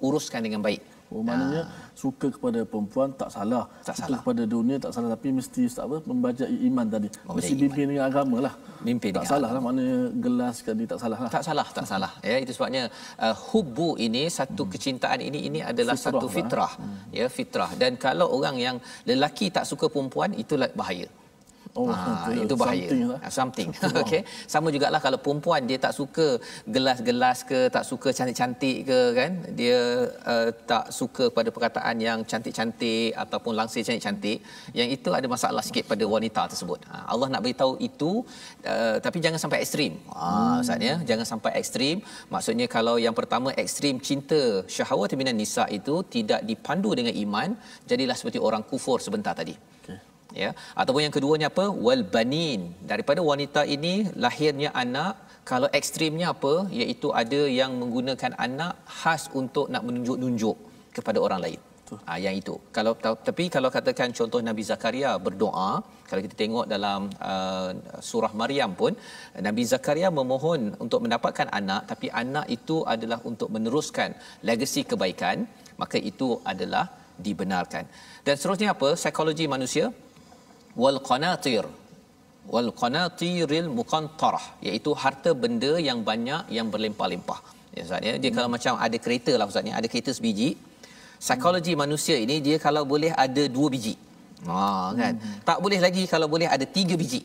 uruskan dengan baik. Maknanya suka kepada perempuan tak salah, suka kepada dunia tak salah, tapi mesti membajai iman tadi. Mesti bimbing dengan agama lah. Bimbing tak salah lah, maknanya gelas kan tak salah lah. Tak salah. Ya, itu sebabnya hubbu ini, satu kecintaan ini adalah fitrah satu fitrah, ya, fitrah. Dan kalau orang yang lelaki tak suka perempuan, itulah bahaya. Itu bahaya. Something. Okey. Sama jugalah kalau perempuan dia tak suka gelas-gelas ke, tak suka cantik-cantik ke, kan. Dia tak suka pada perkataan yang cantik-cantik ataupun langsir cantik-cantik. Yang itu ada masalah sikit pada wanita tersebut. Allah nak beritahu itu, tapi jangan sampai ekstrim. Maksudnya jangan sampai ekstrim. Maksudnya kalau yang pertama ekstrim cinta syahwat minan nisa itu tidak dipandu dengan iman, jadilah seperti orang kufur sebentar tadi. Ya, ataupun yang keduanya apa? Wal banin, daripada wanita ini lahirnya anak. Kalau ekstrimnya apa? Iaitu ada yang menggunakan anak khas untuk nak menunjuk-nunjuk kepada orang lain. Yang itu. Tapi kalau katakan contoh Nabi Zakaria berdoa, kalau kita tengok dalam surah Maryam pun, Nabi Zakaria memohon untuk mendapatkan anak, tapi anak itu adalah untuk meneruskan legasi kebaikan, maka itu adalah dibenarkan. Dan seterusnya apa? Psikologi manusia, wal qanatiril muqantarah, iaitu harta benda yang banyak yang berlimpah-limpah. Ya Ustaz ya, dia kalau macam ada kereta lah Ustaz ni, ada kereta sebiji. Psikologi manusia ini dia kalau boleh ada 2 biji. Kan. Tak boleh lagi kalau boleh ada 3 biji.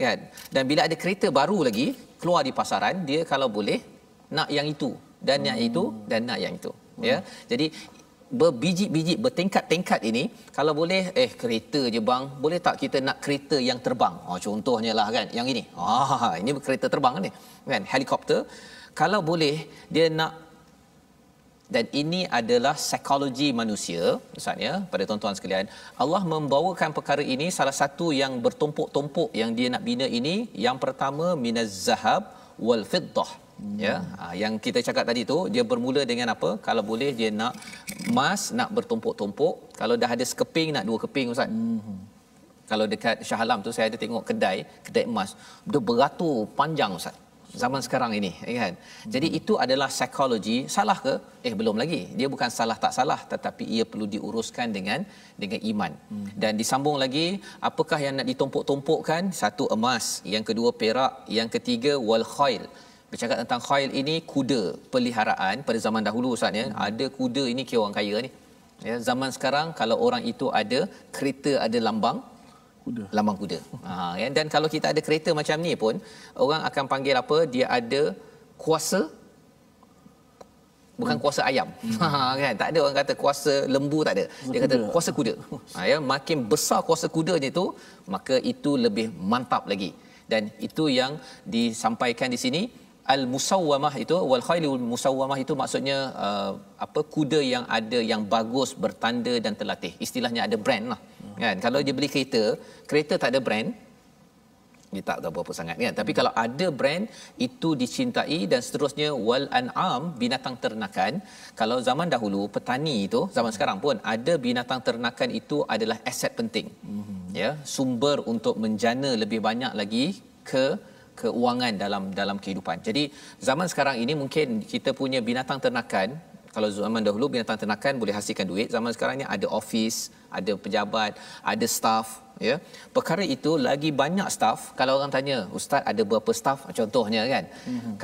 Kan. Dan bila ada kereta baru lagi keluar di pasaran, dia kalau boleh nak yang itu dan yang itu dan nak yang itu. Ya. Jadi berbiji-biji bertingkat-tingkat ini, kalau boleh kereta je bang, boleh tak kita nak kereta yang terbang? Contohnya lah kan, yang ini. Ini kereta terbang ni. Kan, helikopter. Kalau boleh dia nak. Dan ini adalah psikologi manusia, Ustaz ya, pada tuan-tuan sekalian. Allah membawakan perkara ini, salah satu yang bertumpuk-tumpuk yang dia nak bina ini, yang pertama minaz zahab wal fiddah. Ya, yang kita cakap tadi tu, dia bermula dengan apa? Kalau boleh dia nak emas, nak bertumpuk-tumpuk. Kalau dah ada sekeping, nak 2 keping, Ustaz. Kalau dekat Shah Alam tu saya ada tengok kedai emas, dia beratur panjang, Ustaz. Zaman sekarang ini, kan. Jadi itu adalah psikologi. Salah ke? Belum lagi. Dia bukan salah tak salah, tetapi ia perlu diuruskan dengan iman. Dan disambung lagi, apakah yang nak ditumpuk-tumpukkan? Satu, emas, yang kedua perak, yang ketiga wal khail. Bercakap tentang khail ini kuda peliharaan pada zaman dahulu, Ustaz ya. Ada kuda ini kira orang kaya ni. Ya, zaman sekarang kalau orang itu ada kereta, ada lambang kuda. Ya, dan kalau kita ada kereta macam ni pun, orang akan panggil apa? Dia ada kuasa, bukan kuasa ayam. Kan, tak ada orang kata kuasa lembu, tak ada. Dia kata kuasa kuda. Ya, makin besar kuasa kudanya itu, maka itu lebih mantap lagi. Dan itu yang disampaikan di sini. Al-musawwamah itu, wal khailul musawwamah itu maksudnya kuda yang ada, yang bagus, bertanda dan terlatih. Istilahnya ada brand lah. Kan, kalau dia beli kereta tak ada brand, dia tak tahu apa sangat kan. Tapi kalau ada brand, itu dicintai. Dan seterusnya wal an'am, binatang ternakan. Kalau zaman dahulu petani itu, zaman sekarang pun ada binatang ternakan, itu adalah aset penting. Ya, sumber untuk menjana lebih banyak lagi keuangan dalam kehidupan. Jadi zaman sekarang ini mungkin kita punya binatang ternakan, kalau zaman dahulu binatang ternakan boleh hasilkan duit, zaman sekarang ni ada office, ada pejabat, ada staff, ya. Perkara itu lagi banyak staff. Kalau orang tanya, ustaz ada berapa staff? Contohnya kan.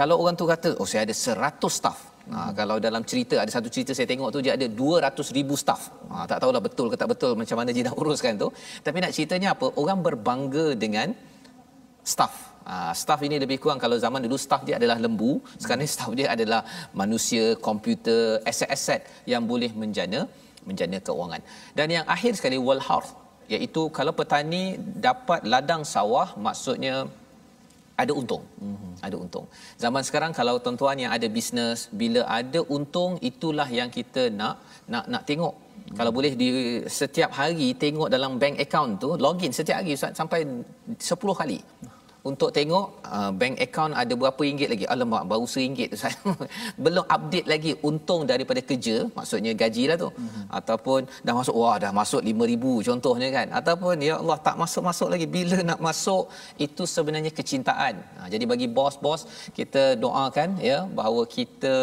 Kalau orang tu kata, saya ada 100 staff. Kalau dalam cerita, ada satu cerita saya tengok tu, dia ada 200,000 staff. Tak tahulah betul ke tak betul, macam mana dia nak uruskan tu. Tapi nak ceritanya apa? Orang berbangga dengan staff. Staff ini lebih kurang, kalau zaman dulu staff dia adalah lembu, sekarang ni staff dia adalah manusia, komputer, aset-aset yang boleh menjana keuangan. Dan yang akhir sekali wal harth, iaitu kalau petani dapat ladang sawah, maksudnya ada untung. Ada untung. Zaman sekarang kalau tuan-tuan yang ada bisnes, bila ada untung, itulah yang kita nak tengok. Kalau boleh di setiap hari tengok dalam bank account tu, login setiap hari sampai 10 kali. Untuk tengok bank account ada berapa ringgit lagi. Alamak, baru RM1 tu saya. Belum update lagi untung daripada kerja, maksudnya gaji lah tu. Ataupun dah masuk, dah masuk 5,000 contohnya kan. Ataupun ya Allah, tak masuk lagi. Bila nak masuk, itu sebenarnya kecintaan. Jadi bagi bos-bos, kita doakan ya bahawa kita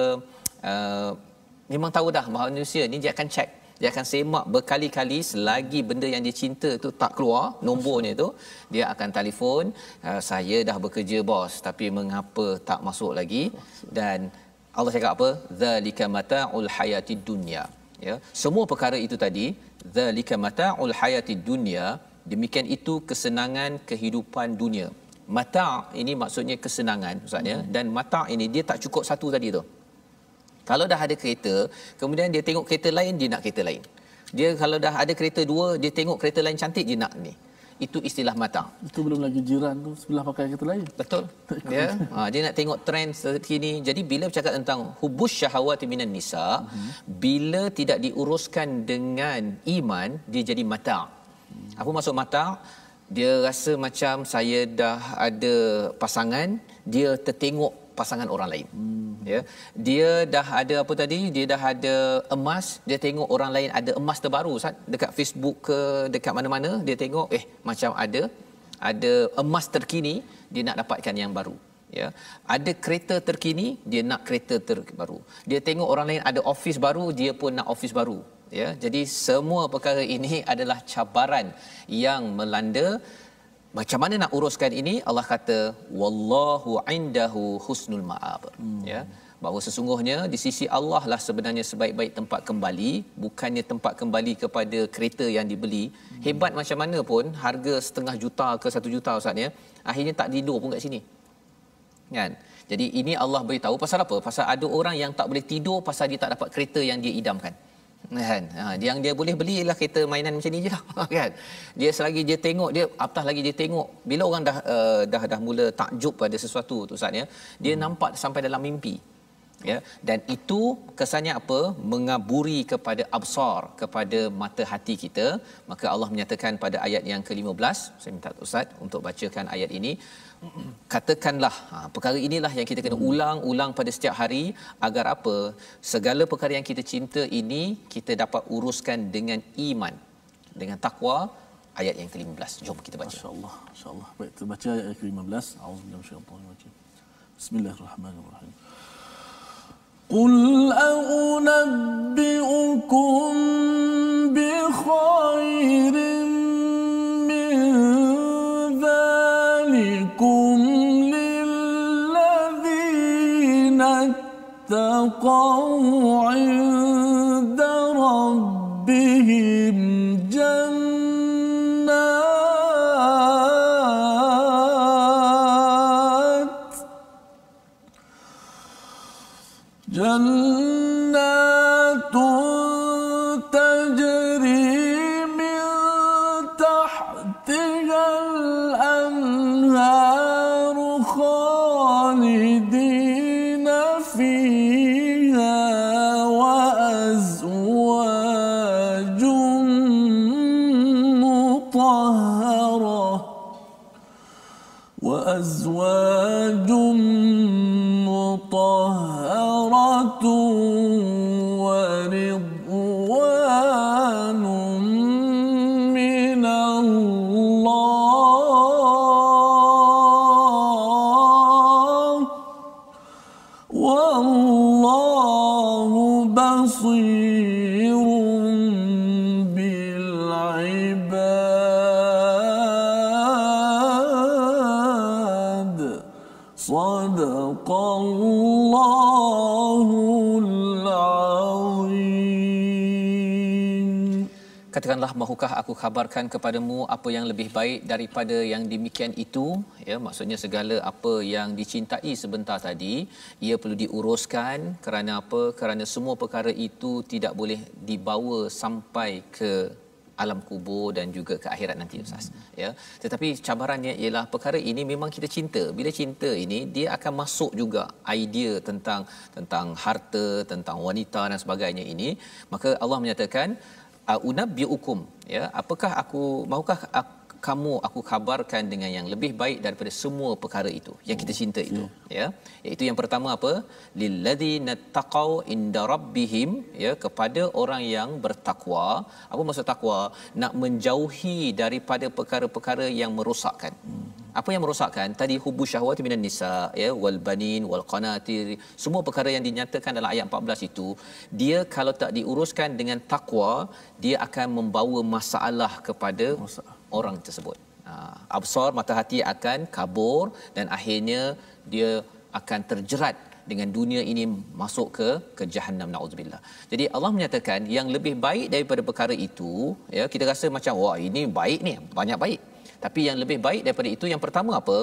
memang tahu dah manusia ni dia akan check. Dia akan semak berkali-kali, selagi benda yang dia cinta tu tak keluar nombornya tu, dia akan telefon, saya dah bekerja bos, tapi mengapa tak masuk lagi? Dan Allah cakap apa? Zalika mata'ul hayatid dunya. Ya, semua perkara itu tadi, zalika mata'ul hayatid dunya, demikian itu kesenangan kehidupan dunia. Mata' ini maksudnya kesenangan, Ustaz ya. Dan mata' ini dia tak cukup satu tadi tu. Kalau dah ada kereta, kemudian dia tengok kereta lain, dia nak kereta lain. Dia kalau dah ada kereta 2, dia tengok kereta lain cantik, dia nak ni. Itu istilah mata. Itu belum lagi jiran tu sebelah pakai kereta lain. Betul. Ya. Dia nak tengok trend terkini. Jadi bila bercakap tentang hubus syahawati minan nisa, bila tidak diuruskan dengan iman, dia jadi mata. Apa maksud mata? Dia rasa macam saya dah ada pasangan, dia tertengok pasangan orang lain. Ya, dia dah ada apa tadi, dia dah ada emas, dia tengok orang lain ada emas terbaru, Ustaz, dekat Facebook ke dekat mana-mana, dia tengok macam ada emas terkini, dia nak dapatkan yang baru. Ya, ada kereta terkini, dia nak kereta terbaru. Dia tengok orang lain ada office baru, dia pun nak office baru. Ya, jadi semua perkara ini adalah cabaran yang melanda. Macam mana nak uruskan ini? Allah kata wallahu indahu husnul ma'ab. Ya. bahawa sesungguhnya di sisi Allah lah sebenarnya sebaik-baik tempat kembali, bukannya tempat kembali kepada kereta yang dibeli. Hebat macam mana pun harga setengah juta ke 1 juta ustaz ya, akhirnya tak tidur pun kat sini kan. Jadi ini Allah beritahu pasal apa? Pasal ada orang yang tak boleh tidur pasal dia tak dapat kereta yang dia idamkan kan. Yang dia boleh beli ialah kereta mainan macam ni je lah kan. Dia selagi dia tengok, dia apatah lagi dia tengok bila orang dah mula takjub pada sesuatu tu ustaz ya, dia nampak sampai dalam mimpi ya. Dan itu kesannya apa? Mengaburi kepada absar, kepada mata hati kita. Maka Allah menyatakan pada ayat yang ke-15, saya minta ustaz untuk bacakan ayat ini. Katakanlah, perkara inilah yang kita kena ulang-ulang pada setiap hari, agar apa? Segala perkara yang kita cinta ini kita dapat uruskan dengan iman, dengan takwa. Ayat yang ke-15, jom kita baca. Masya-Allah, masya-Allah. Baik, kita baca ayat yang ke-15. A'udzubillahi minasyaitanir rajim. Bismillahirrahmanirrahim. Qul a'unabbi'ukum bi khairin min dhalikum lilladzina ittaqaw 'inda rabbihim جنات تجري من تحتها الأنهار خالدين فيها وأزواج مطهرة مطهرة ورضوان من الله والله بصير بالعباد صدق الله العظيم. Katakanlah, mahukah aku kabarkan kepadamu apa yang lebih baik daripada yang demikian itu? Ya, maksudnya segala apa yang dicintai sebentar tadi, ia perlu diuruskan. Kerana apa? Kerana semua perkara itu tidak boleh dibawa sampai ke alam kubur dan juga ke akhirat nanti ustaz ya. Tetapi cabarannya ialah perkara ini memang kita cinta. Bila cinta ini, dia akan masuk juga idea tentang harta, tentang wanita dan sebagainya ini. Maka Allah menyatakan unabbiukum ya, apakah mahukah aku kabarkan dengan yang lebih baik daripada semua perkara itu yang kita cinta itu ya. Iaitu yang pertama apa? Lilladzina taqau inda rabbihim ya, kepada orang yang bertakwa. Apa maksud takwa? Nak menjauhi daripada perkara-perkara yang merosakkan. Apa yang merosakkan? Tadi hubbus syahwati minan nisa ya, wal banin wal qanatir, semua perkara yang dinyatakan dalam ayat 14 itu, dia kalau tak diuruskan dengan takwa, dia akan membawa masalah kepada orang tersebut. Absar, mata hati akan kabur dan akhirnya dia akan terjerat dengan dunia ini masuk ke jahannam, naudzubillah. Jadi Allah menyatakan yang lebih baik daripada perkara itu ya, kita rasa macam wah ini baik ni, banyak baik. Tapi yang lebih baik daripada itu yang pertama apa?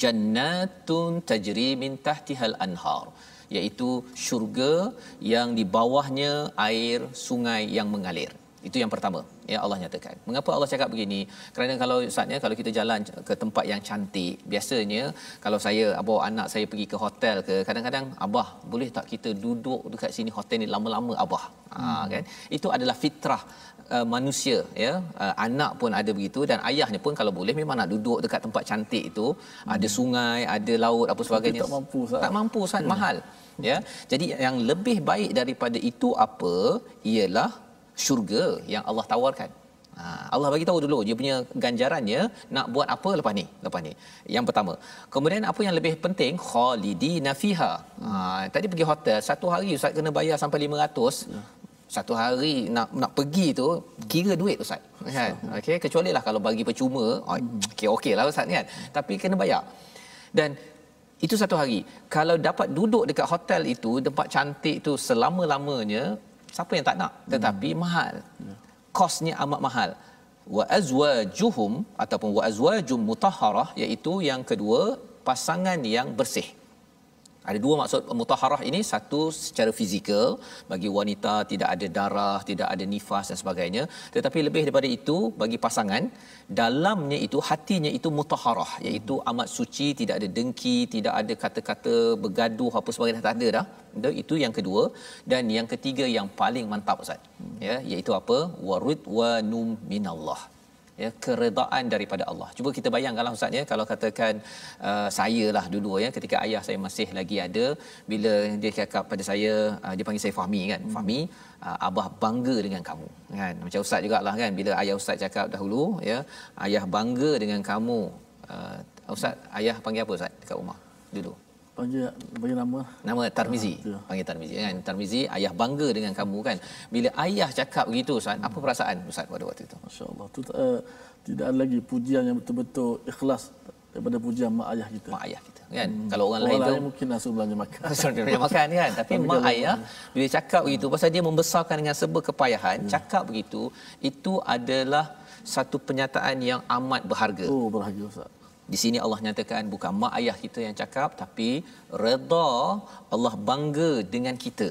Jannatun tajri min tahtihal anhar, iaitu syurga yang di bawahnya air sungai yang mengalir. Itu yang pertama ya, Allah nyatakan. Mengapa Allah cakap begini? Kerana kalau ustaznya, kalau kita jalan ke tempat yang cantik, biasanya kalau saya bawa anak saya pergi ke hotel ke, kadang-kadang abah boleh tak kita duduk dekat sini hotel ni lama-lama abah. Kan itu adalah fitrah manusia ya. Anak pun ada begitu dan ayahnya pun kalau boleh memang nak duduk dekat tempat cantik itu, ada sungai, ada laut apa sebagainya. Tak mampu sangat mahal ya. Jadi yang lebih baik daripada itu apa? Ialah syurga yang Allah tawarkan. Allah bagi tahu dulu dia punya ganjarannya nak buat apa lepas ni. Yang pertama. Kemudian apa yang lebih penting, khalidina fiha. Tadi pergi hotel satu hari ustaz kena bayar sampai 500. Satu hari nak pergi tu kira duit ustaz kan. Okey, kecuali lah kalau bagi percuma okey lah ustaz kan, tapi kena bayar. Dan Itu satu hari. Kalau dapat duduk dekat hotel itu, tempat cantik tu selama-lamanya, siapa yang tak nak? Tetapi mahal. Kosnya amat mahal. Wa azwajuhum ataupun wa azwajum mutahharah, iaitu yang kedua, pasangan yang bersih. Ada dua maksud mutahharah ini. Satu, secara fizikal, bagi wanita tidak ada darah, tidak ada nifas dan sebagainya. Tetapi lebih daripada itu, bagi pasangan, dalamnya itu, hatinya itu mutahharah, iaitu amat suci, tidak ada dengki, tidak ada kata-kata bergaduh apa sebagainya, tak ada dah. Itu yang kedua. Dan yang ketiga yang paling mantap, Ustaz, ya, iaitu apa? Waridwanum minallah, ya, keredaan daripada Allah. Cuba kita bayangkanlah, Ustaz, ya, kalau katakan saya lah dulu, ya, ketika ayah saya masih lagi ada, bila dia cakap pada saya, dia panggil saya Fahmi kan. Fahmi, abah bangga dengan kamu kan. Macam Ustaz jugalah kan, bila ayah Ustaz cakap dahulu, ya, ayah bangga dengan kamu. Ustaz, ayah panggil apa Ustaz dekat rumah dulu? Bagi nama Tarmizi. Panggil Tarmizi kan. Tarmizi, ayah bangga dengan kamu kan. Bila ayah cakap begitu, Ustaz, apa perasaan Ustaz pada waktu itu? Masya-Allah. Tu tidak ada lagi pujian yang betul-betul ikhlas daripada pujian mak ayah kita. Mak ayah kita kan. Kalau orang lain tu mungkin langsung belanja makan. Belanja makan kan. Tapi mak ayah bila cakap begitu, pasal dia membesarkan dengan serba kepayahan, cakap begitu, itu adalah satu penyataan yang amat berharga. Oh, berharga, Ustaz. Di sini Allah nyatakan bukan mak ayah kita yang cakap, tapi redha Allah, bangga dengan kita.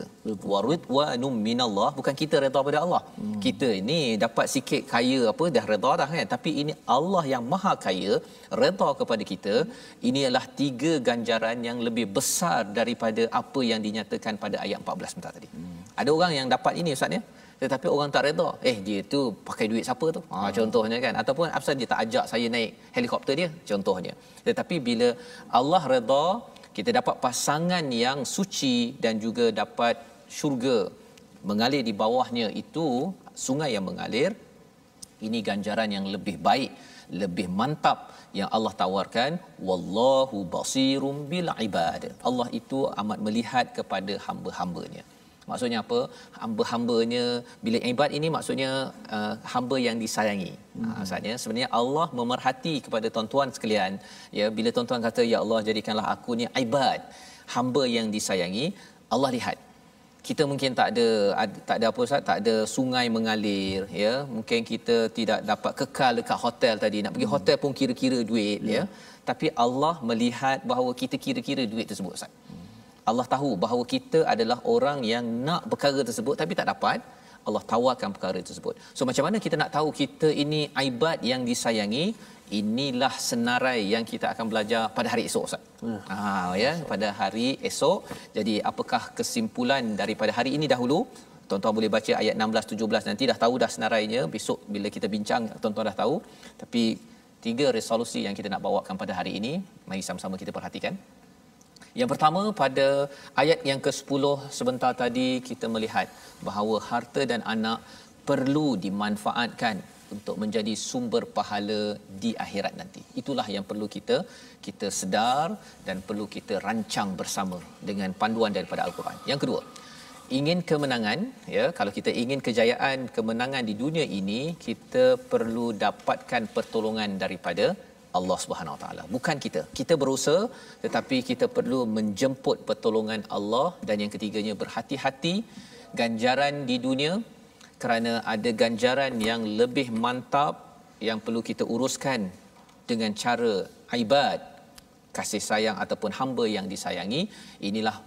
Waridwanum minallah, bukan kita redha pada Allah. Kita ini dapat sikit kaya apa dah redha dah kan, tapi ini Allah yang maha kaya redha kepada kita. Ini adalah 3 ganjaran yang lebih besar daripada apa yang dinyatakan pada ayat 14 sebentar tadi. Ada orang yang dapat ini, Ustaz, ya, tetapi orang tak redha. Dia tu pakai duit siapa tu? Contohnya kan. Ataupun apa saja dia tak ajak saya naik helikopter dia, contohnya. Tetapi bila Allah redha, kita dapat pasangan yang suci dan juga dapat syurga mengalir di bawahnya, itu sungai yang mengalir. Ini ganjaran yang lebih baik, lebih mantap yang Allah tawarkan. Wallahu basirum bil ibad. Allah itu amat melihat kepada hamba-hambanya. Maksudnya apa? Hamba-hambanya, bila ibad ini maksudnya hamba yang disayangi. Maksudnya sebenarnya Allah memerhati kepada tuan-tuan sekalian, ya, bila tuan-tuan kata ya Allah jadikanlah aku ni ibad, hamba yang disayangi, Allah lihat. Kita mungkin tak ada apa Ustaz, tak ada sungai mengalir, ya. Mungkin kita tidak dapat kekal dekat hotel tadi, nak pergi hotel pun kira-kira duit, ya. Tapi Allah melihat bahawa kita kira-kira duit tersebut, Ustaz. Allah tahu bahawa kita adalah orang yang nak perkara tersebut tapi tak dapat. Allah tawarkan perkara tersebut. So macam mana kita nak tahu kita ini ibad yang disayangi? Inilah senarai yang kita akan belajar pada hari esok, Ustaz. Ya, pada hari esok. Jadi apakah kesimpulan daripada hari ini dahulu? Tuan-tuan boleh baca ayat 16 17, nanti dah tahu dah senarainya. Besok bila kita bincang tuan-tuan dah tahu. Tapi 3 resolusi yang kita nak bawakan pada hari ini, mari sama-sama kita perhatikan. Yang pertama, pada ayat yang ke-10 sebentar tadi kita melihat bahawa harta dan anak perlu dimanfaatkan untuk menjadi sumber pahala di akhirat nanti. Itulah yang perlu kita sedar dan perlu kita rancang bersama dengan panduan daripada Al-Quran. Yang kedua, ingin kemenangan, ya, kalau kita ingin kejayaan, kemenangan di dunia ini, kita perlu dapatkan pertolongan daripada Allah Subhanahu Wa Taala. Bukan kita berusaha, tetapi kita perlu menjemput pertolongan Allah. Dan yang ketiganya, berhati-hati ganjaran di dunia, kerana ada ganjaran yang lebih mantap yang perlu kita uruskan dengan cara ibad, kasih sayang ataupun hamba yang disayangi. Inilah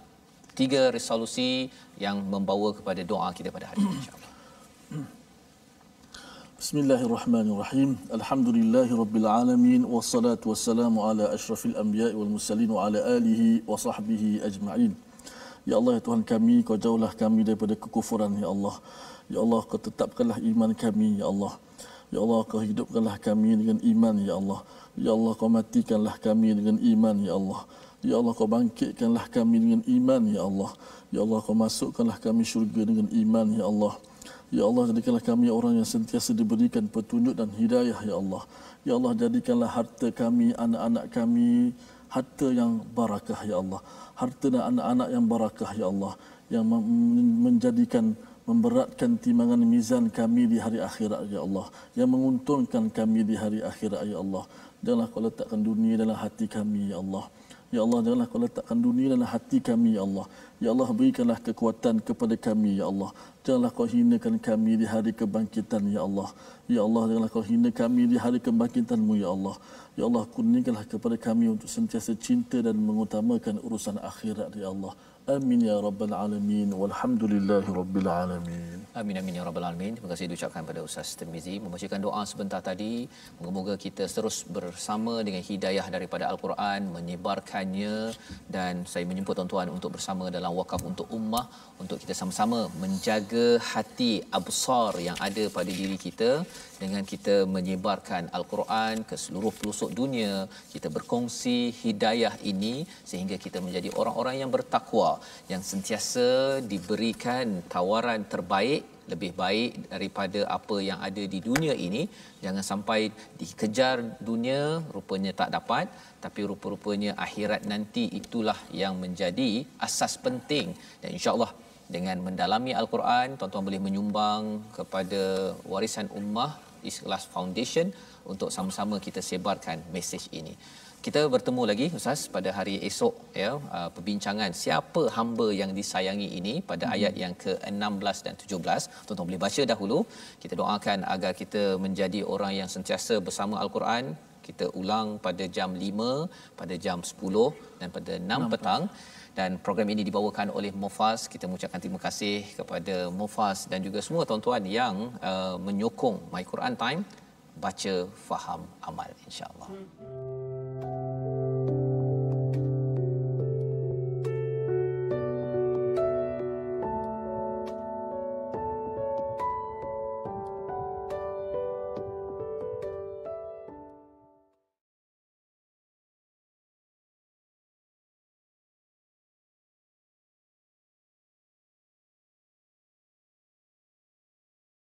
3 resolusi yang membawa kepada doa kita pada hari ini, insya-Allah. Bismillahirrahmanirrahim. Alhamdulillahirabbil alamin, wassalatu wassalamu ala asyrafil anbiya'i wal mursalin wa ala alihi wa sahbihi ajma'in. Ya Allah, ya Tuhan kami, Kau jauhlah kami daripada kekufuran, ya Allah. Ya Allah, Kau tetapkanlah iman kami, ya Allah. Ya Allah, Kau hidupkanlah kami dengan iman, ya Allah. Ya Allah, Kau matikanlah kami dengan iman, ya Allah. Ya Allah, Kau bangkitkanlah kami dengan iman, ya Allah. Ya Allah, Kau masukkanlah kami syurga dengan iman, ya Allah. Ya Allah, jadikanlah kami orang yang sentiasa diberikan petunjuk dan hidayah, ya Allah. Ya Allah, jadikanlah harta kami, anak-anak kami, harta yang barakah, ya Allah. Harta dan anak-anak yang barakah, ya Allah, yang menjadikan, memberatkan timbangan mizan kami di hari akhirat, ya Allah, yang menguntungkan kami di hari akhirat, ya Allah. Janganlah Kau letakkan dunia dalam hati kami, ya Allah. Ya Allah, janganlah kau letakkan dunia dalam hati kami, ya Allah. Ya Allah, berikanlah kekuatan kepada kami, ya Allah. Janganlah kau hinakan kami di hari kebangkitan, ya Allah. Ya Allah, janganlah kau hina kami di hari kebangkitan-Mu, ya Allah. Ya Allah, kurniakanlah kepada kami untuk sentiasa cinta dan mengutamakan urusan akhirat, ya Allah. Amin ya rabbal alamin, walhamdulillahi rabbil alamin. Amin amin ya rabbal alamin. Terima kasih diucapkan pada Ustaz Tirmizi membacakan doa sebentar tadi. Moga-moga kita terus bersama dengan hidayah daripada Al-Quran, menyebarkannya, dan saya menjemput tuan-tuan untuk bersama dalam wakaf untuk ummah, untuk kita sama-sama menjaga hati absar yang ada pada diri kita dengan kita menyebarkan Al-Quran ke seluruh pelosok dunia. Kita berkongsi hidayah ini sehingga kita menjadi orang-orang yang bertakwa, yang sentiasa diberikan tawaran terbaik, lebih baik daripada apa yang ada di dunia ini. Jangan sampai dikejar dunia rupanya tak dapat, tapi rupa-rupanya akhirat nanti itulah yang menjadi asas penting. Dan insya-Allah dengan mendalami Al-Quran, tuan-tuan boleh menyumbang kepada warisan ummah Ikhlas Foundation untuk sama-sama kita sebarkan mesej ini. Kita bertemu lagi Ustaz pada hari esok, ya, perbincangan siapa hamba yang disayangi ini pada ayat yang ke-16 dan 17. Tuan-tuan boleh baca dahulu. Kita doakan agar kita menjadi orang yang sentiasa bersama Al-Quran. Kita ulang pada jam 5, pada jam 10 dan pada 6 petang. Dan program ini dibawakan oleh Mufas. Kita mengucapkan terima kasih kepada Mufas dan juga semua tuan-tuan yang menyokong My Quran Time, baca, faham, amal, insya-Allah.